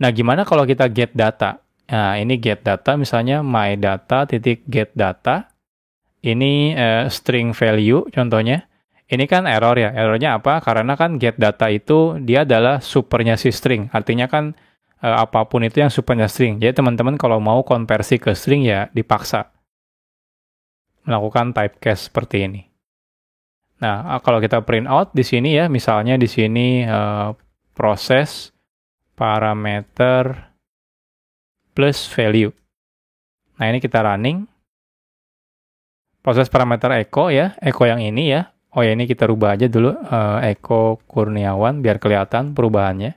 Nah, gimana kalau kita get data? Nah, ini get data, misalnya my data titik get data. Ini string value contohnya. Ini kan error ya. Errornya apa? Karena kan get data itu dia adalah supernya si string. Artinya kan apapun itu yang supernya string. Jadi teman-teman kalau mau konversi ke string ya dipaksa melakukan typecast seperti ini. Nah, kalau kita print out di sini ya, misalnya di sini proses parameter plus value. Nah, ini kita running. Proses parameter echo ya, echo yang ini ya. Oh ya, ini kita rubah aja dulu Eko Kurniawan biar kelihatan perubahannya.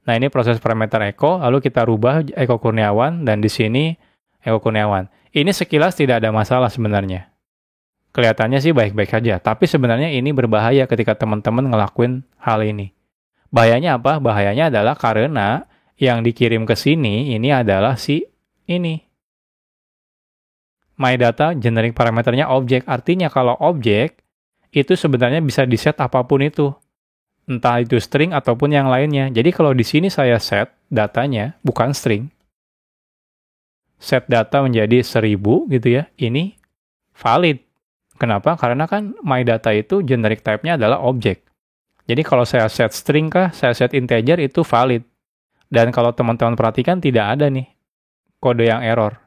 Nah, ini proses parameter Eko, lalu kita rubah Eko Kurniawan, dan di sini Eko Kurniawan. Ini sekilas tidak ada masalah sebenarnya. Kelihatannya sih baik-baik saja, tapi sebenarnya ini berbahaya ketika teman-teman ngelakuin hal ini. Bahayanya apa? Bahayanya adalah karena yang dikirim ke sini ini adalah si ini. My data generic parameternya objek. Artinya kalau objek, itu sebenarnya bisa di-set apapun itu. Entah itu string ataupun yang lainnya. Jadi kalau di sini saya set datanya, bukan string. Set data menjadi 1000 gitu ya. Ini valid. Kenapa? Karena kan my data itu generic type-nya adalah objek. Jadi kalau saya set string kah, saya set integer itu valid. Dan kalau teman-teman perhatikan tidak ada nih kode yang error.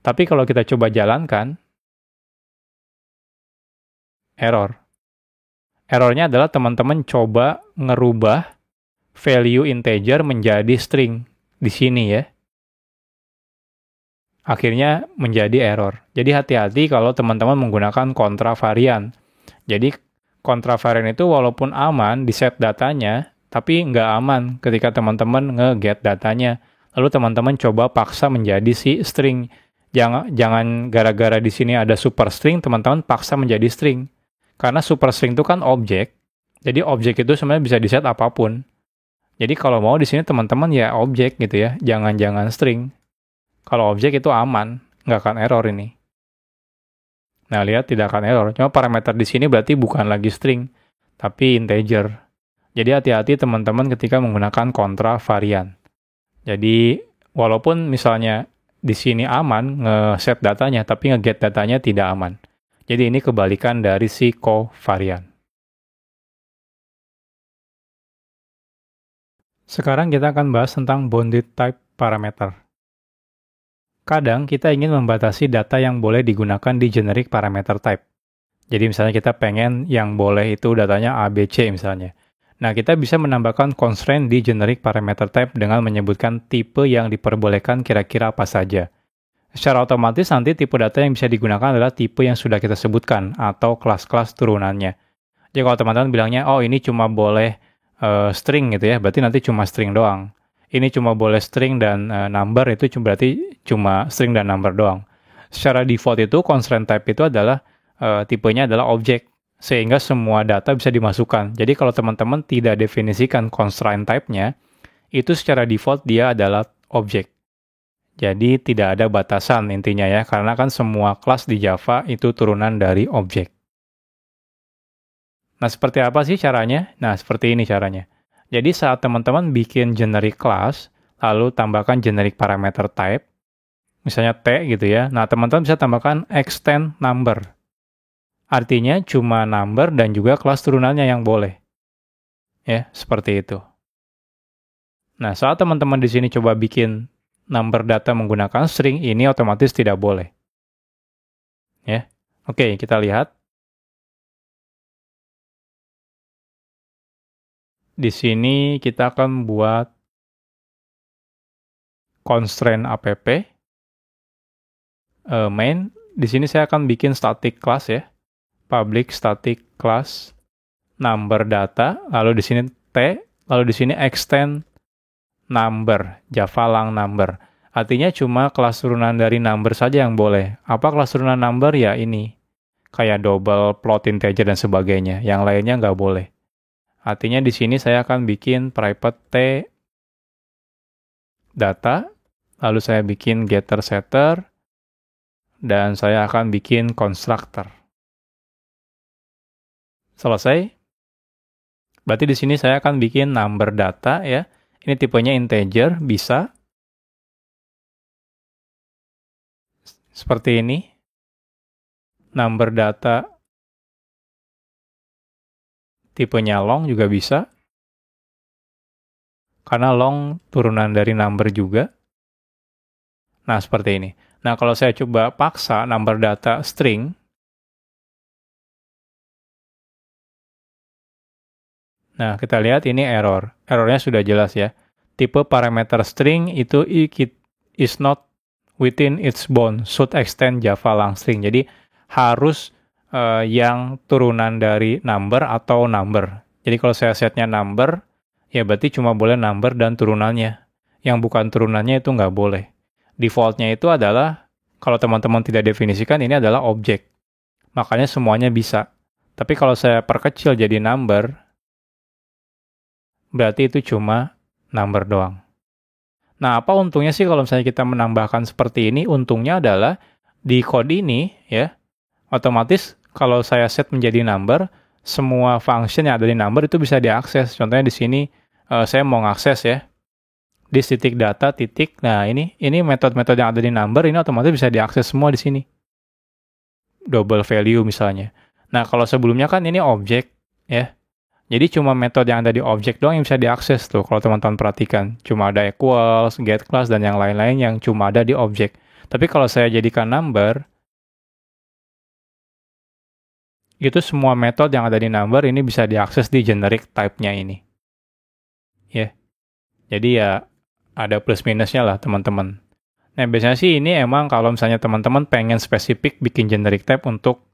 Tapi kalau kita coba jalankan, error. Errornya adalah teman-teman coba ngerubah value integer menjadi string di sini ya. Akhirnya menjadi error. Jadi hati-hati kalau teman-teman menggunakan kontravarian. Jadi kontravarian itu walaupun aman di set datanya, tapi nggak aman ketika teman-teman nge-get datanya. Lalu teman-teman coba paksa menjadi si string. Jangan gara-gara di sini ada superstring, teman-teman paksa menjadi string. Karena superstring itu kan objek. Jadi objek itu sebenarnya bisa di-set apapun. Jadi kalau mau di sini teman-teman ya objek gitu ya, jangan string. Kalau objek itu aman, nggak akan error ini. Nah, lihat tidak akan error. Cuma parameter di sini berarti bukan lagi string, tapi integer. Jadi hati-hati teman-teman ketika menggunakan kontravarian. Jadi walaupun misalnya di sini aman nge-set datanya, tapi nge-get datanya tidak aman. Jadi ini kebalikan dari si covariant. Sekarang kita akan bahas tentang bounded type parameter. Kadang kita ingin membatasi data yang boleh digunakan di generic parameter type. Jadi misalnya kita pengen yang boleh itu datanya ABC misalnya. Nah, kita bisa menambahkan constraint di generic parameter type dengan menyebutkan tipe yang diperbolehkan kira-kira apa saja. Secara otomatis nanti tipe data yang bisa digunakan adalah tipe yang sudah kita sebutkan atau kelas-kelas turunannya. Jadi kalau teman-teman bilangnya, oh ini cuma boleh string gitu ya, berarti nanti cuma string doang. Ini cuma boleh string dan number, itu berarti cuma string dan number doang. Secara default itu constraint type itu adalah tipenya adalah objek, sehingga semua data bisa dimasukkan. Jadi kalau teman-teman tidak definisikan constraint type-nya, itu secara default dia adalah objek. Jadi tidak ada batasan intinya ya, karena kan semua kelas di Java itu turunan dari objek. Nah, seperti apa sih caranya? Nah, seperti ini caranya. Jadi saat teman-teman bikin generic class, lalu tambahkan generic parameter type, misalnya T gitu ya, nah teman-teman bisa tambahkan extend number. Artinya cuma number dan juga kelas turunannya yang boleh. Ya, seperti itu. Nah, saat teman-teman di sini coba bikin number data menggunakan string, ini otomatis tidak boleh. Ya. Oke, kita lihat. Di sini kita akan buat constraint app main. Di sini saya akan bikin static class ya. Public static class number data, lalu di sini T, lalu di sini extend number, Java lang number. Artinya cuma kelas turunan dari number saja yang boleh. Apa kelas turunan number? Ya ini. Kayak double, float, integer, dan sebagainya. Yang lainnya nggak boleh. Artinya di sini saya akan bikin private T data, lalu saya bikin getter setter, dan saya akan bikin constructor. Selesai. Berarti di sini saya akan bikin number data ya. Ini tipenya integer, bisa. Seperti ini. Number data tipenya long juga bisa. Karena long turunan dari number juga. Nah, seperti ini. Nah, kalau saya coba paksa number data string, nah, kita lihat ini error. Errornya sudah jelas ya. Tipe parameter string itu is not within its bound, should extend Java lang string. Jadi, harus yang turunan dari number atau number. Jadi, kalau saya setnya number, ya berarti cuma boleh number dan turunannya. Yang bukan turunannya itu nggak boleh. Defaultnya itu adalah, kalau teman-teman tidak definisikan, ini adalah objek. Makanya semuanya bisa. Tapi kalau saya perkecil jadi number, berarti itu cuma number doang. Nah, apa untungnya sih kalau misalnya kita menambahkan seperti ini? Untungnya adalah di code ini, ya, otomatis kalau saya set menjadi number, semua function yang ada di number itu bisa diakses. Contohnya di sini, saya mau ngakses ya, di titik data, titik, nah ini metode-metode yang ada di number, ini otomatis bisa diakses semua di sini. Double value misalnya. Nah, kalau sebelumnya kan ini objek, ya. Jadi cuma metode yang ada di objek doang yang bisa diakses tuh, kalau teman-teman perhatikan. Cuma ada equals, get class, dan yang lain-lain yang cuma ada di objek. Tapi kalau saya jadikan number, itu semua metode yang ada di number ini bisa diakses di generic type-nya ini. Ya. Jadi ya, ada plus minusnya lah teman-teman. Nah, biasanya sih ini emang kalau misalnya teman-teman pengen spesifik bikin generic type untuk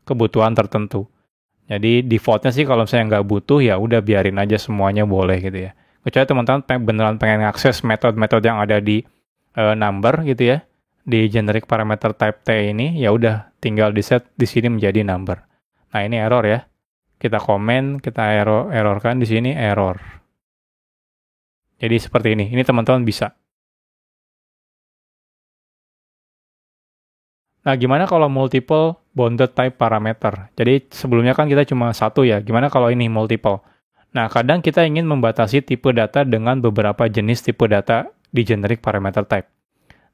kebutuhan tertentu. Jadi defaultnya sih kalau misalnya nggak butuh ya udah biarin aja semuanya boleh gitu ya. Kecuali teman-teman beneran pengen akses metode-metode yang ada di number gitu ya, di generic parameter type T ini, ya udah tinggal di set di sini menjadi number. Nah, ini error ya. Kita komen, kita errorkan di sini error. Jadi seperti ini. Ini teman-teman bisa. Nah, gimana kalau multiple bounded type parameter? Jadi sebelumnya kan kita cuma satu ya. Gimana kalau ini multiple? Nah, kadang kita ingin membatasi tipe data dengan beberapa jenis tipe data di generic parameter type.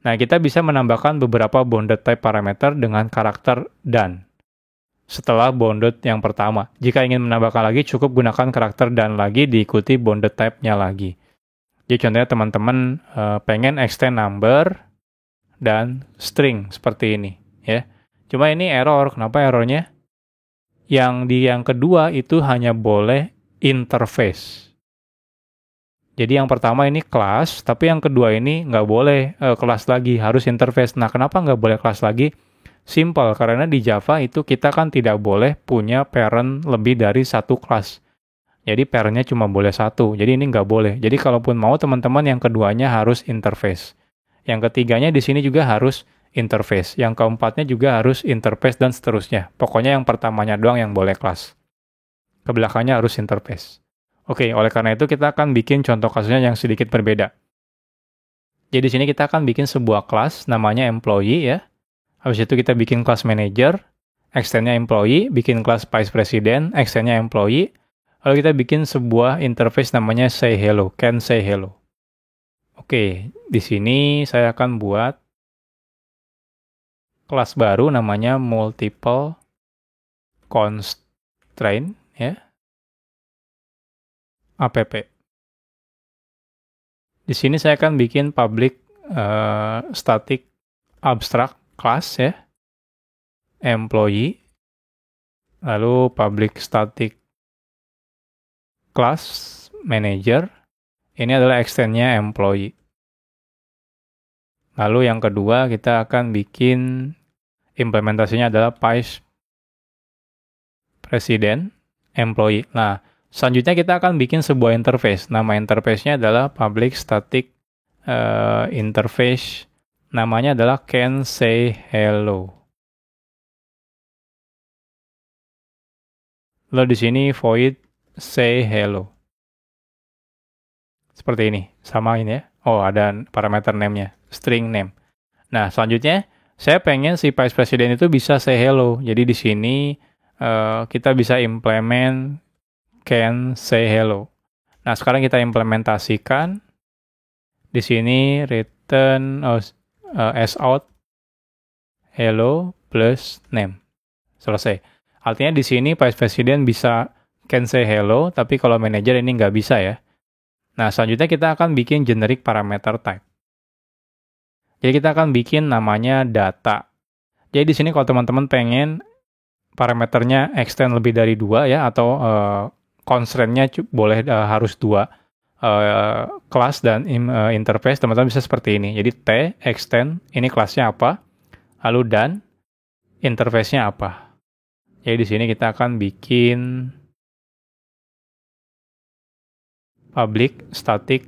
Nah, kita bisa menambahkan beberapa bounded type parameter dengan karakter dan setelah bounded yang pertama. Jika ingin menambahkan lagi, cukup gunakan karakter dan lagi diikuti bounded type-nya lagi. Jadi contohnya teman-teman pengen extend number dan string seperti ini ya. Cuma ini error. Kenapa errornya? Yang kedua itu hanya boleh interface. Jadi yang pertama ini kelas, tapi yang kedua ini nggak boleh kelas lagi, harus interface. Nah, kenapa nggak boleh kelas lagi? Simple, karena di Java itu kita kan tidak boleh punya parent lebih dari satu kelas. Jadi parentnya cuma boleh satu, jadi ini nggak boleh. Jadi kalaupun mau teman-teman yang keduanya harus interface. Yang ketiganya di sini juga harus interface. Yang keempatnya juga harus interface dan seterusnya. Pokoknya yang pertamanya doang yang boleh kelas. Kebelakangnya harus interface. Oke, oleh karena itu kita akan bikin contoh kasusnya yang sedikit berbeda. Jadi di sini kita akan bikin sebuah kelas namanya employee ya. Habis itu kita bikin kelas manager, extend-nya employee, bikin kelas vice president, extend-nya employee. Lalu kita bikin sebuah interface namanya say hello, can say hello. Oke, di sini saya akan buat kelas baru namanya multiple constraint ya. App. Di sini saya akan bikin public static abstract class ya, employee, lalu public static class manager, ini adalah extend-nya employee. Lalu yang kedua kita akan bikin implementasinya adalah vice president employee. Nah, selanjutnya kita akan bikin sebuah interface. Nama interface-nya adalah public static interface. Namanya adalah can say hello. Lalu di sini void say hello. Seperti ini. Sama ini ya. Oh, ada parameter name-nya. String name. Nah, selanjutnya saya pengen si vice president itu bisa say hello. Jadi di sini kita bisa implement can say hello. Nah, sekarang kita implementasikan. Di sini return as out hello plus name. Selesai. Artinya di sini vice president bisa can say hello, tapi kalau manager ini nggak bisa ya. Nah, selanjutnya kita akan bikin generic parameter type. Jadi kita akan bikin namanya data. Jadi di sini kalau teman-teman pengen parameternya extend lebih dari 2 ya, atau constraint-nya boleh harus 2. Kelas dan interface, teman-teman bisa seperti ini. Jadi T, extend, ini kelasnya apa, lalu dan interface-nya apa. Jadi di sini kita akan bikin public static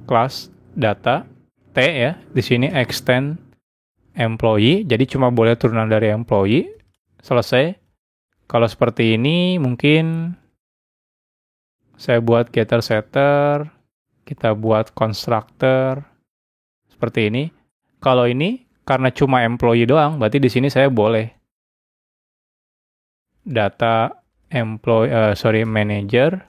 class data T ya. Di sini extend employee, jadi cuma boleh turunan dari employee. Selesai. Kalau seperti ini mungkin saya buat getter setter, kita buat constructor seperti ini. Kalau ini karena cuma employee doang, berarti di sini saya boleh data manager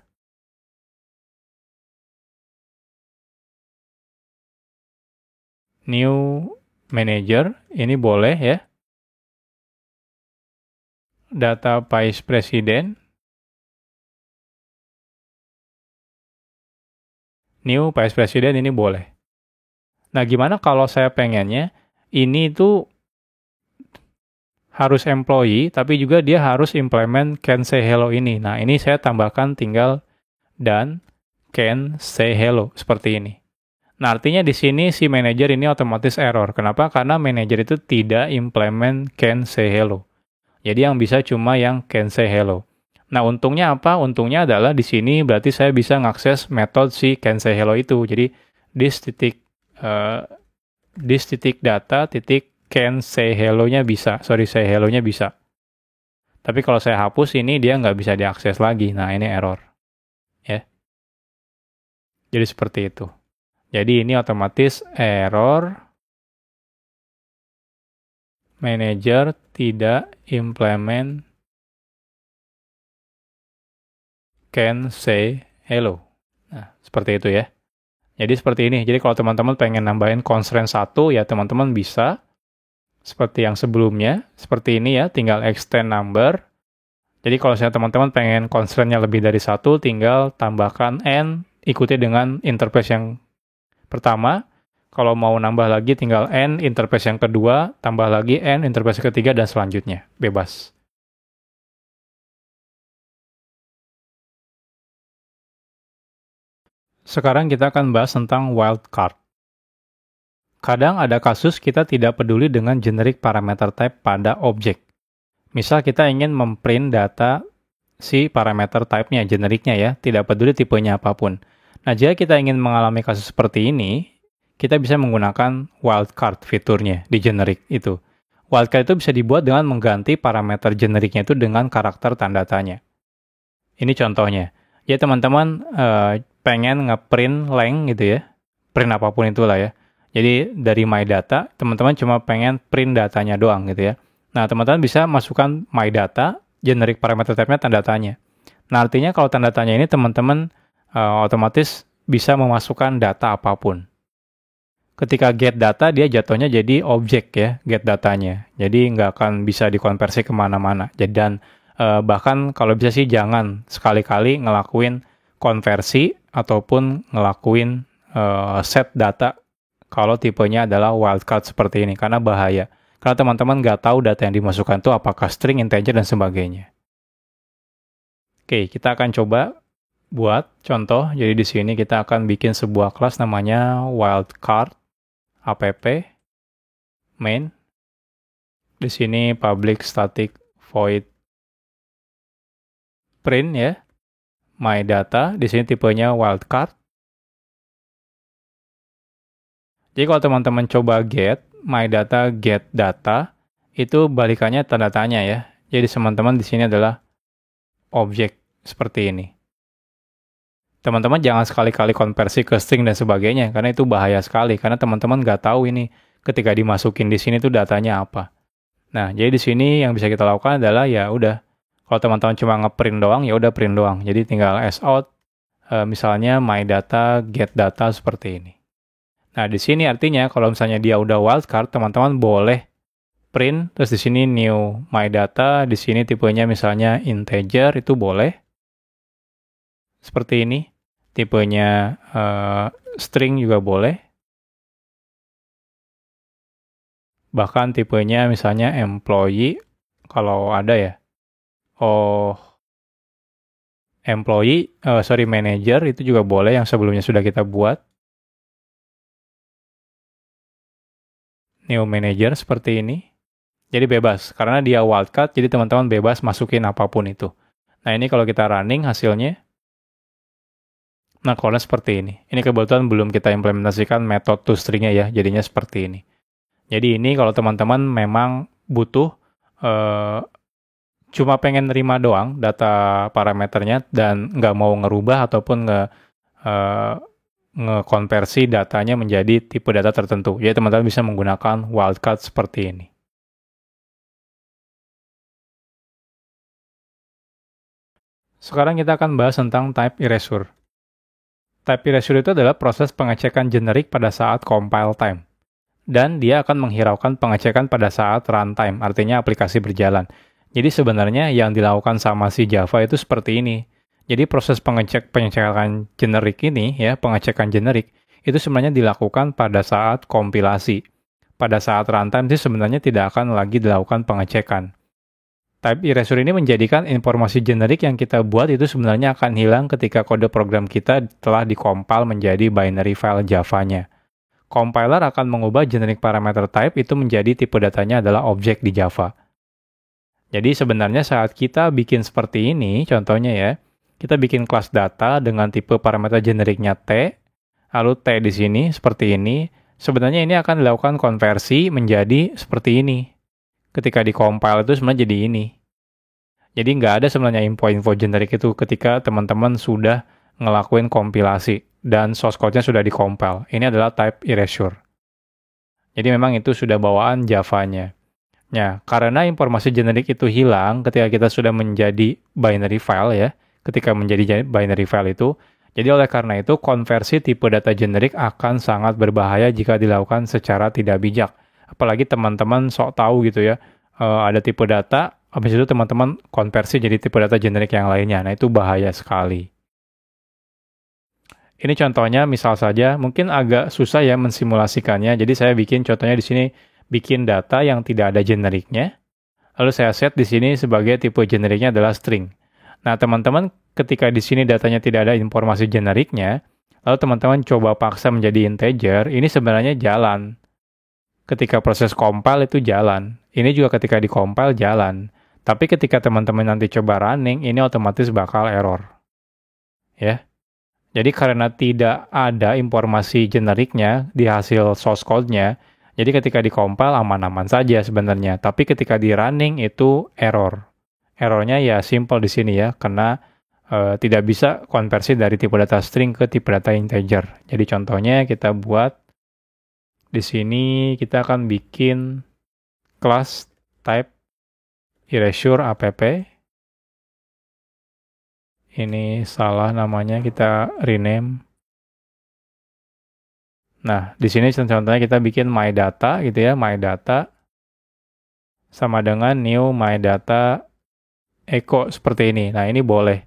new manager, ini boleh ya. Data vice president new vice president, ini boleh. Nah, gimana kalau saya pengennya ini tuh harus employee, tapi juga dia harus implement can say hello ini. Nah, ini saya tambahkan tinggal dan can say hello, seperti ini. Nah, artinya di sini si manager ini otomatis error. Kenapa? Karena manager itu tidak implement can say hello. Jadi yang bisa cuma yang can say hello. Nah, untungnya apa? Untungnya adalah di sini berarti saya bisa ngakses metode si can say hello itu. Jadi this titik data titik can say hello-nya bisa. Say hello-nya bisa. Tapi kalau saya hapus ini dia nggak bisa diakses lagi. Nah, ini error. Ya. Jadi seperti itu. Jadi ini otomatis error manager tidak implement can say hello. Nah, seperti itu ya. Jadi seperti ini. Jadi kalau teman-teman pengen nambahin constraint 1, ya teman-teman bisa. Seperti yang sebelumnya. Seperti ini ya, tinggal extend number. Jadi kalau misalnya teman-teman pengen constraint-nya lebih dari 1, tinggal tambahkan n, ikuti dengan interface yang pertama. Kalau mau nambah lagi, tinggal n, interface yang kedua, tambah lagi n, interface ketiga, dan selanjutnya. Bebas. Sekarang kita akan bahas tentang wildcard. Kadang ada kasus kita tidak peduli dengan generic parameter type pada objek. Misal kita ingin memprint data si parameter type-nya, generiknya ya, tidak peduli tipenya apapun. Nah, jika kita ingin mengalami kasus seperti ini, kita bisa menggunakan wildcard fiturnya di generic itu. Wildcard itu bisa dibuat dengan mengganti parameter generiknya itu dengan karakter tanda tanya. Ini contohnya. Ya teman-teman pengen ngeprint length gitu ya, print apapun itulah ya. Jadi dari my data, teman-teman cuma pengen print datanya doang gitu ya. Nah, teman-teman bisa masukkan my data, generic parameter type-nya tanda tanya. Nah, artinya kalau tanda tanya ini teman-teman otomatis bisa memasukkan data apapun. Ketika get data, dia jatuhnya jadi objek ya, get datanya. Jadi nggak akan bisa dikonversi kemana-mana. Dan bahkan kalau bisa sih jangan sekali-kali ngelakuin konversi ataupun ngelakuin set data kalau tipenya adalah wildcard seperti ini, karena bahaya. Karena teman-teman nggak tahu data yang dimasukkan itu apakah string, integer, dan sebagainya. Oke, kita akan coba buat contoh. Jadi di sini kita akan bikin sebuah kelas namanya wildcard app main. Di sini public static void print ya. My data, di sini tipenya wildcard. Jadi kalau teman-teman coba get my data, get data, itu balikannya tanda tanya ya. Jadi teman-teman di sini adalah objek seperti ini. Teman-teman jangan sekali-kali konversi ke string dan sebagainya, karena itu bahaya sekali, karena teman-teman nggak tahu ini ketika dimasukin di sini tuh datanya apa. Nah, jadi di sini yang bisa kita lakukan adalah ya udah, kalau teman-teman cuma ngeprint doang, ya udah print doang. Jadi tinggal out, misalnya my data, get data seperti ini. Nah, di sini artinya kalau misalnya dia udah wildcard, teman-teman boleh print, terus di sini new my data, di sini tipenya misalnya integer, itu boleh. Seperti ini. Tipenya string juga boleh. Bahkan tipenya misalnya employee, kalau ada ya. Manager, itu juga boleh yang sebelumnya sudah kita buat. New manager seperti ini. Jadi bebas, karena dia wildcard, jadi teman-teman bebas masukin apapun itu. Nah ini kalau kita running hasilnya, nah kalau seperti ini. Ini kebetulan belum kita implementasikan metode toString-nya ya, jadinya seperti ini. Jadi ini kalau teman-teman memang butuh, cuma pengen nerima doang data parameternya, dan nggak mau ngerubah ataupun ngekonversi datanya menjadi tipe data tertentu. Jadi teman-teman bisa menggunakan wildcard seperti ini. Sekarang kita akan bahas tentang type erasure. Type erasure itu adalah proses pengecekan generik pada saat compile time. Dan dia akan menghiraukan pengecekan pada saat runtime, artinya aplikasi berjalan. Jadi sebenarnya yang dilakukan sama si Java itu seperti ini. Jadi proses pengecekan generik ini, ya, pengecekan generik, itu sebenarnya dilakukan pada saat kompilasi. Pada saat runtime itu sebenarnya tidak akan lagi dilakukan pengecekan. Type erasure ini menjadikan informasi generik yang kita buat itu sebenarnya akan hilang ketika kode program kita telah dikompil menjadi binary file Java-nya. Compiler akan mengubah generic parameter type itu menjadi tipe datanya adalah objek di Java. Jadi sebenarnya saat kita bikin seperti ini, contohnya ya, kita bikin kelas data dengan tipe parameter generiknya T, lalu T di sini seperti ini, sebenarnya ini akan dilakukan konversi menjadi seperti ini. Ketika di-compile itu sebenarnya jadi ini. Jadi nggak ada sebenarnya info-info generik itu ketika teman-teman sudah ngelakuin kompilasi dan source code-nya sudah di-compile. Ini adalah type erasure. Jadi memang itu sudah bawaan Java-nya. Nah, karena informasi generik itu hilang ketika kita sudah menjadi binary file ya, ketika menjadi binary file itu, jadi oleh karena itu konversi tipe data generik akan sangat berbahaya jika dilakukan secara tidak bijak. Apalagi teman-teman sok tahu gitu ya, ada tipe data, habis itu teman-teman konversi jadi tipe data generik yang lainnya. Nah, itu bahaya sekali. Ini contohnya, misal saja, mungkin agak susah ya mensimulasikannya. Jadi saya bikin contohnya di sini, bikin data yang tidak ada generiknya. Lalu saya set di sini sebagai tipe generiknya adalah string. Nah, teman-teman ketika di sini datanya tidak ada informasi generiknya, lalu teman-teman coba paksa menjadi integer, ini sebenarnya jalan. Ketika proses compile itu jalan. Ini juga ketika di-compile jalan. Tapi ketika teman-teman nanti coba running, ini otomatis bakal error. Ya. Jadi karena tidak ada informasi generiknya di hasil source code-nya, jadi ketika di-compile aman-aman saja sebenarnya. Tapi ketika di-running itu error. Errornya ya simple di sini ya, karena tidak bisa konversi dari tipe data string ke tipe data integer. Jadi contohnya kita buat di sini kita akan bikin kelas type erasure app. Ini salah namanya, kita rename. Nah, di sini contohnya kita bikin my data gitu ya, my data sama dengan new my data echo seperti ini. Nah, ini boleh.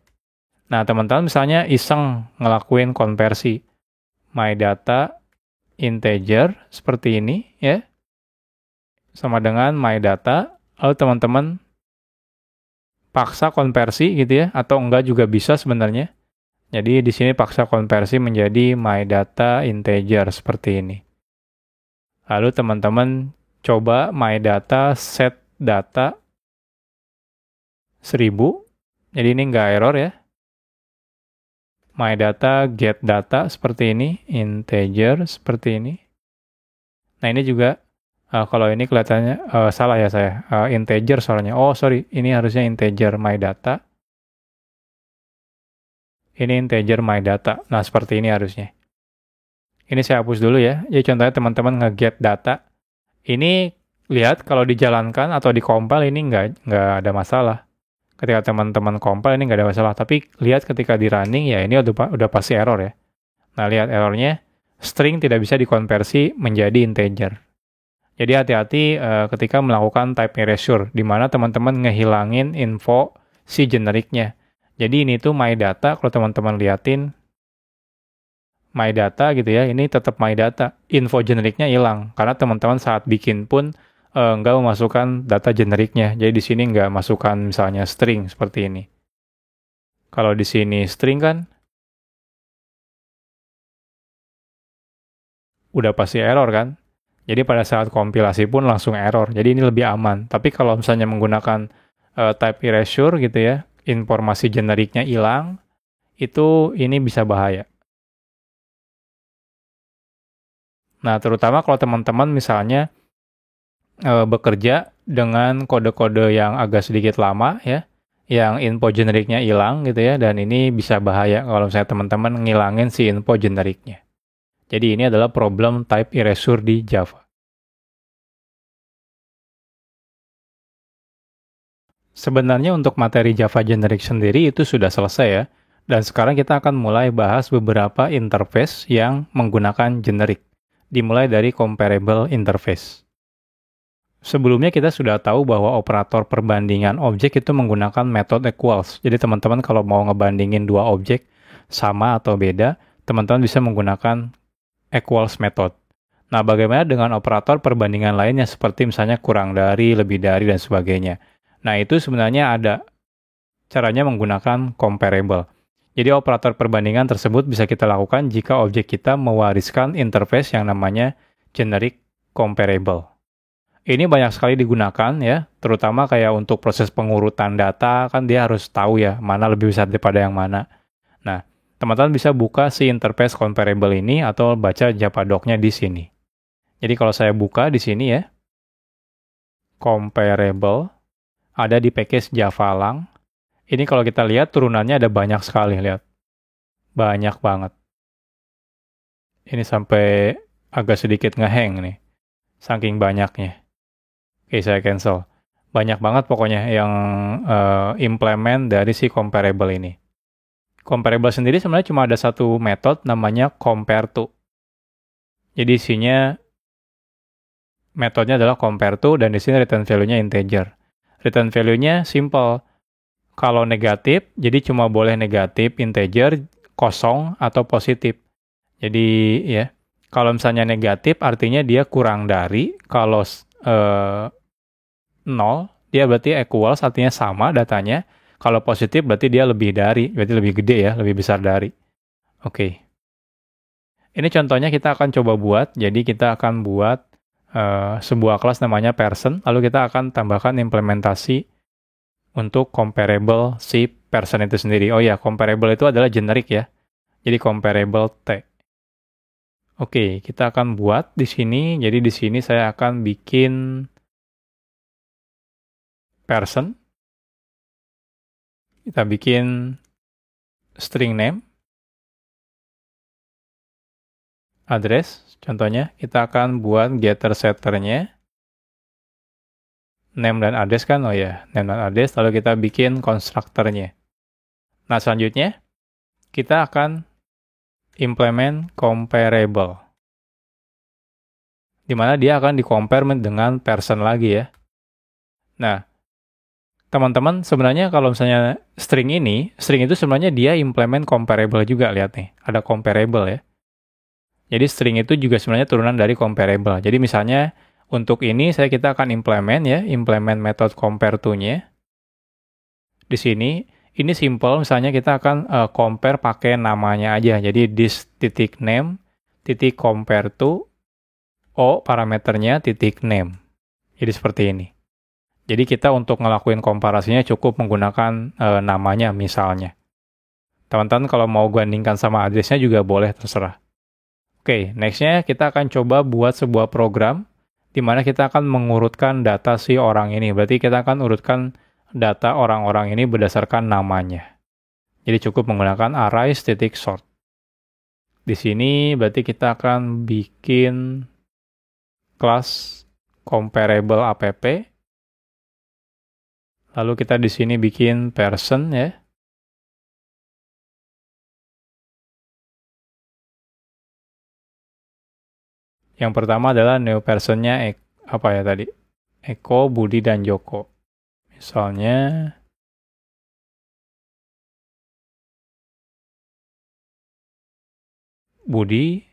Nah, teman-teman misalnya iseng ngelakuin konversi. my data integer seperti ini ya. Sama dengan my data, lalu teman-teman paksa konversi gitu ya, atau enggak juga bisa sebenarnya. Jadi di sini paksa konversi menjadi my data integer seperti ini. Lalu teman-teman coba my data set data 1000. Jadi ini enggak error ya. My data get data seperti ini, integer seperti ini. Nah ini juga kalau ini kelihatannya salah ya saya, integer soalnya. Oh sorry, ini harusnya integer my data. Ini integer my data. Nah seperti ini harusnya. Ini saya hapus dulu ya. Jadi contohnya teman-teman nge-get data. Ini lihat kalau dijalankan atau di-compile ini nggak ada masalah. Ketika teman-teman compile ini nggak ada masalah. Tapi lihat ketika di running ya ini udah pasti error ya. Nah lihat errornya, string tidak bisa dikonversi menjadi integer. Jadi hati-hati ketika melakukan type erasure, di mana teman-teman ngehilangin info si generiknya. Jadi ini tuh my data, kalau teman-teman liatin, my data gitu ya, ini tetap my data. Info generiknya hilang, karena teman-teman saat bikin pun nggak memasukkan data generiknya. Jadi di sini nggak masukkan misalnya string seperti ini. Kalau di sini string kan, udah pasti error kan? Jadi pada saat kompilasi pun langsung error. Jadi ini lebih aman. Tapi kalau misalnya menggunakan type erasure gitu ya, informasi generiknya hilang, itu ini bisa bahaya. Nah, terutama kalau teman-teman misalnya bekerja dengan kode-kode yang agak sedikit lama ya, yang info generiknya hilang gitu ya, dan ini bisa bahaya kalau misalnya teman-teman ngilangin si info generiknya. Jadi ini adalah problem type erasure di Java. Sebenarnya untuk materi Java Generic sendiri itu sudah selesai ya. Dan sekarang kita akan mulai bahas beberapa interface yang menggunakan generic. Dimulai dari comparable interface. Sebelumnya kita sudah tahu bahwa operator perbandingan objek itu menggunakan metode equals. Jadi teman-teman kalau mau ngebandingin dua objek sama atau beda, teman-teman bisa menggunakan equals method. Nah, bagaimana dengan operator perbandingan lainnya seperti misalnya kurang dari, lebih dari, dan sebagainya. Nah, itu sebenarnya ada caranya menggunakan comparable. Jadi operator perbandingan tersebut bisa kita lakukan jika objek kita mewariskan interface yang namanya generic comparable. Ini banyak sekali digunakan ya, terutama kayak untuk proses pengurutan data, kan dia harus tahu ya, mana lebih besar daripada yang mana. Nah, teman-teman bisa buka si interface comparable ini atau baca Javadoc-nya di sini. Jadi kalau saya buka di sini ya, comparable, ada di package Javalang. Ini kalau kita lihat turunannya ada banyak sekali, lihat. Banyak banget. Ini sampai agak sedikit ngehang nih, saking banyaknya. Oke, saya cancel. Banyak banget pokoknya yang implement dari si comparable ini. Comparable sendiri sebenarnya cuma ada satu metode namanya compare to. Jadi isinya metodenya adalah compare to dan di sini return value-nya integer. Return value-nya simple. Kalau negatif, jadi cuma boleh negatif, integer, kosong, atau positif. Jadi ya, kalau misalnya negatif artinya dia kurang dari, kalau 0, dia berarti equals, artinya sama datanya. Kalau positif berarti dia lebih dari, berarti lebih gede ya, lebih besar dari. Oke. Ini contohnya kita akan coba buat, jadi kita akan buat sebuah kelas namanya person, lalu kita akan tambahkan implementasi untuk comparable si person itu sendiri. Oh ya, comparable itu adalah generic ya. Jadi comparable T. Oke, kita akan buat di sini. Jadi di sini saya akan bikin person. Kita bikin string name. Address, contohnya kita akan buat getter setternya. Name dan address kan, oh ya, name dan address, lalu kita bikin konstruktornya. Nah, selanjutnya, kita akan implement comparable. Di mana dia akan di-compare dengan person lagi ya. Nah, teman-teman sebenarnya kalau misalnya string itu sebenarnya dia implement comparable juga, lihat nih, ada comparable ya. Jadi string itu juga sebenarnya turunan dari comparable. Jadi misalnya untuk ini kita akan implement method compare to-nya. Di sini, ini simple, misalnya kita akan compare pakai namanya aja. Jadi this titik name, titik compare to, O parameternya titik name. Jadi seperti ini. Jadi kita untuk ngelakuin komparasinya cukup menggunakan namanya misalnya. Teman-teman kalau mau bandingkan sama address-nya juga boleh, terserah. Oke, next-nya kita akan coba buat sebuah program di mana kita akan mengurutkan data si orang ini. Berarti kita akan urutkan data orang-orang ini berdasarkan namanya. Jadi cukup menggunakan arrays.sort. Di sini berarti kita akan bikin kelas comparable app. Lalu kita di sini bikin person ya. Yang pertama adalah new person-nya apa ya tadi? Eko, Budi, dan Joko. Misalnya Budi,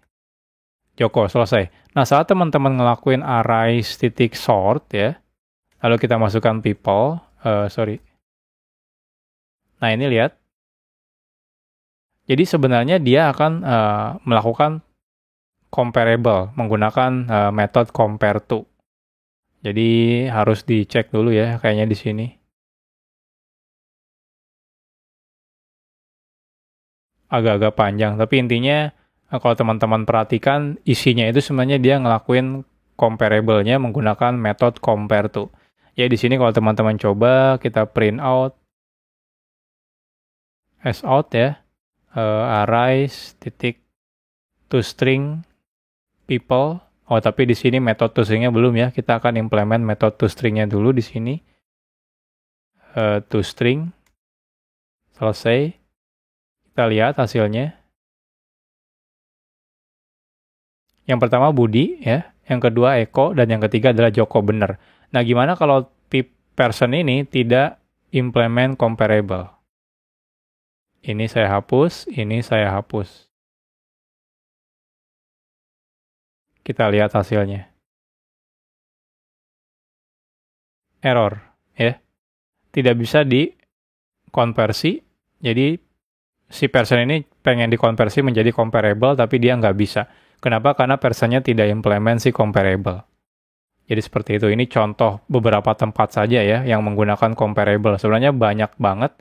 Joko, selesai. Nah, saat teman-teman ngelakuin arrays.sort ya, lalu kita masukkan people, Nah, ini lihat. Jadi sebenarnya dia akan melakukan comparable menggunakan method compare to. Jadi harus dicek dulu ya kayaknya di sini. Agak-agak panjang, tapi intinya kalau teman-teman perhatikan isinya itu sebenarnya dia ngelakuin comparable-nya menggunakan method compare to. Ya di sini kalau teman-teman coba kita print out as out ya. Arrays titik toString people. Oh, tapi di sini method toString-nya belum ya. Kita akan implement method toString-nya dulu di sini. toString. Selesai. Kita lihat hasilnya. Yang pertama Budi ya, yang kedua Eko, dan yang ketiga adalah Joko, benar. Nah, gimana kalau person ini tidak implement comparable? Ini saya hapus, ini saya hapus. Kita lihat hasilnya. Error, ya. Tidak bisa dikonversi, jadi si person ini pengen dikonversi menjadi comparable, tapi dia nggak bisa. Kenapa? Karena personnya tidak implement si comparable. Jadi seperti itu. Ini contoh beberapa tempat saja ya yang menggunakan comparable. Sebenarnya banyak banget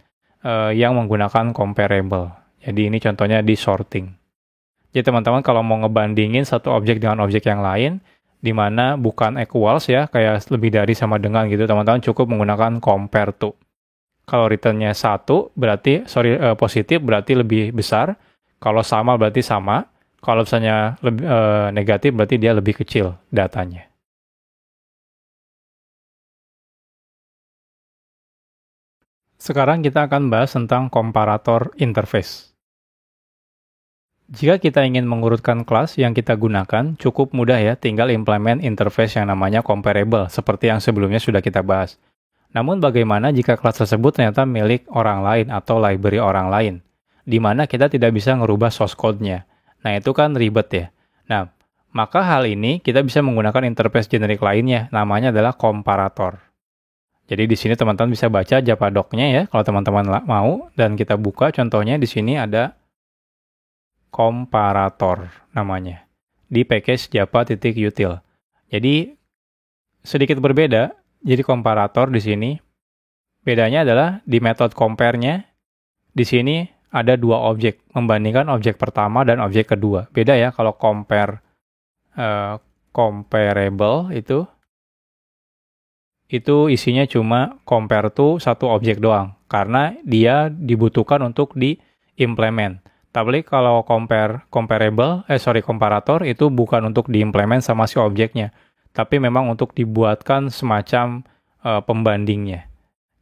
yang menggunakan comparable. Jadi ini contohnya di sorting. Jadi teman-teman kalau mau ngebandingin satu objek dengan objek yang lain, di mana bukan equals ya, kayak lebih dari sama dengan gitu, teman-teman cukup menggunakan compare to. Kalau return-nya 1, berarti, positif berarti lebih besar. Kalau sama berarti sama. Kalau misalnya negatif berarti dia lebih kecil datanya. Sekarang kita akan bahas tentang komparator interface. Jika kita ingin mengurutkan kelas yang kita gunakan, cukup mudah ya, tinggal implement interface yang namanya comparable, seperti yang sebelumnya sudah kita bahas. Namun bagaimana jika kelas tersebut ternyata milik orang lain atau library orang lain, di mana kita tidak bisa ngerubah source code-nya. Nah, itu kan ribet ya. Nah, maka hal ini kita bisa menggunakan interface generik lainnya, namanya adalah komparator. Jadi di sini teman-teman bisa baca Javadoc-nya ya, kalau teman-teman mau, dan kita buka contohnya di sini ada komparator namanya di package java.util. Jadi sedikit berbeda. Jadi komparator di sini bedanya adalah di method compare-nya di sini ada dua objek membandingkan objek pertama dan objek kedua. Beda ya kalau comparable itu isinya cuma compare to satu objek doang karena dia dibutuhkan untuk diimplement. Tapi kalau komparator itu bukan untuk diimplement sama si objeknya, tapi memang untuk dibuatkan semacam pembandingnya.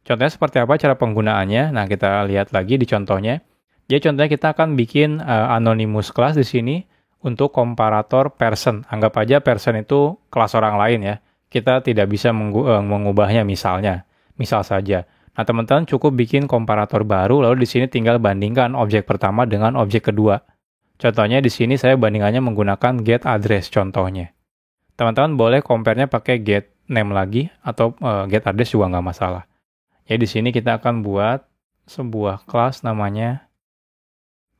Contohnya seperti apa cara penggunaannya? Nah, kita lihat lagi di contohnya. Jadi contohnya kita akan bikin anonymous class di sini untuk komparator person. Anggap aja person itu kelas orang lain ya. Kita tidak bisa mengubahnya misalnya. Misal saja. Nah, teman-teman cukup bikin komparator baru, lalu di sini tinggal bandingkan objek pertama dengan objek kedua. Contohnya di sini saya bandingannya menggunakan get address contohnya. Teman-teman boleh compare-nya pakai get name lagi atau get address juga nggak masalah. Jadi di sini kita akan buat sebuah kelas namanya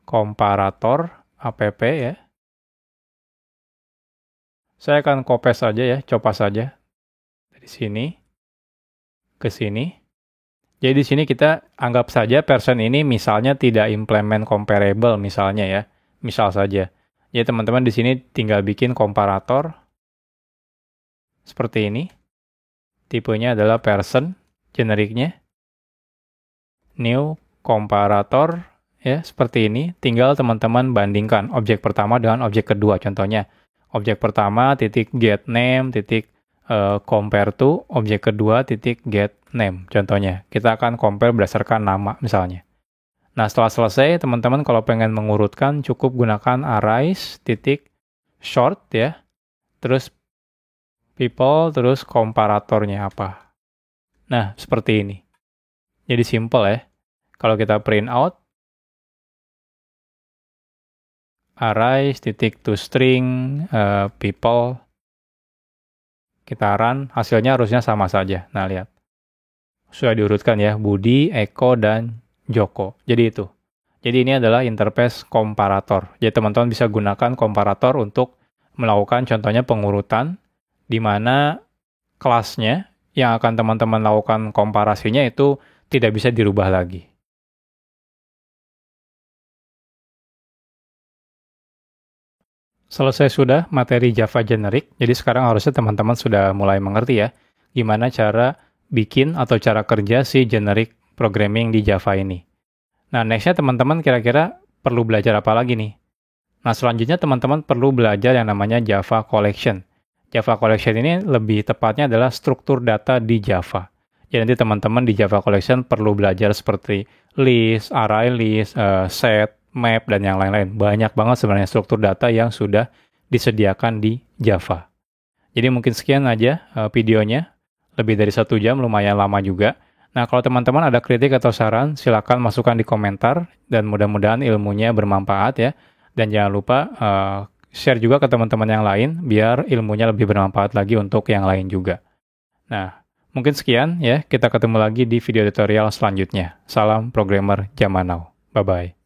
komparator app ya. Saya akan copy saja ya, copas saja dari sini ke sini. Jadi di sini kita anggap saja person ini misalnya tidak implement comparable misalnya ya. Misal saja. Jadi teman-teman di sini tinggal bikin komparator seperti ini. Tipenya adalah person, generiknya. New komparator ya, seperti ini. Tinggal teman-teman bandingkan objek pertama dengan objek kedua. Contohnya, objek pertama titik get name titik compare to, objek kedua titik get name. Contohnya, kita akan compare berdasarkan nama misalnya. Nah, setelah selesai, teman-teman kalau pengen mengurutkan, cukup gunakan arrays, titik, short ya, terus people, terus komparatornya apa. Nah, seperti ini. Jadi simple ya. Kalau kita print out, arrays, titik to string, people, kita run, hasilnya harusnya sama saja. Nah, lihat. Sudah diurutkan ya, Budi, Eko, dan Joko. Jadi itu. Jadi ini adalah interface komparator. Jadi teman-teman bisa gunakan komparator untuk melakukan contohnya pengurutan di mana kelasnya yang akan teman-teman lakukan komparasinya itu tidak bisa dirubah lagi. Selesai sudah materi Java Generic. Jadi sekarang harusnya teman-teman sudah mulai mengerti ya gimana cara bikin atau cara kerja si generic programming di Java ini. Nah, next-nya teman-teman kira-kira perlu belajar apa lagi nih? Nah, selanjutnya teman-teman perlu belajar yang namanya Java Collection. Java Collection ini lebih tepatnya adalah struktur data di Java. Jadi nanti teman-teman di Java Collection perlu belajar seperti list, array list, set, map, dan yang lain-lain. Banyak banget sebenarnya struktur data yang sudah disediakan di Java. Jadi mungkin sekian aja videonya. Lebih dari 1 jam, lumayan lama juga. Nah, kalau teman-teman ada kritik atau saran, silakan masukkan di komentar, dan mudah-mudahan ilmunya bermanfaat ya. Dan jangan lupa share juga ke teman-teman yang lain, biar ilmunya lebih bermanfaat lagi untuk yang lain juga. Nah, mungkin sekian ya, kita ketemu lagi di video tutorial selanjutnya. Salam programmer zaman now. Bye-bye.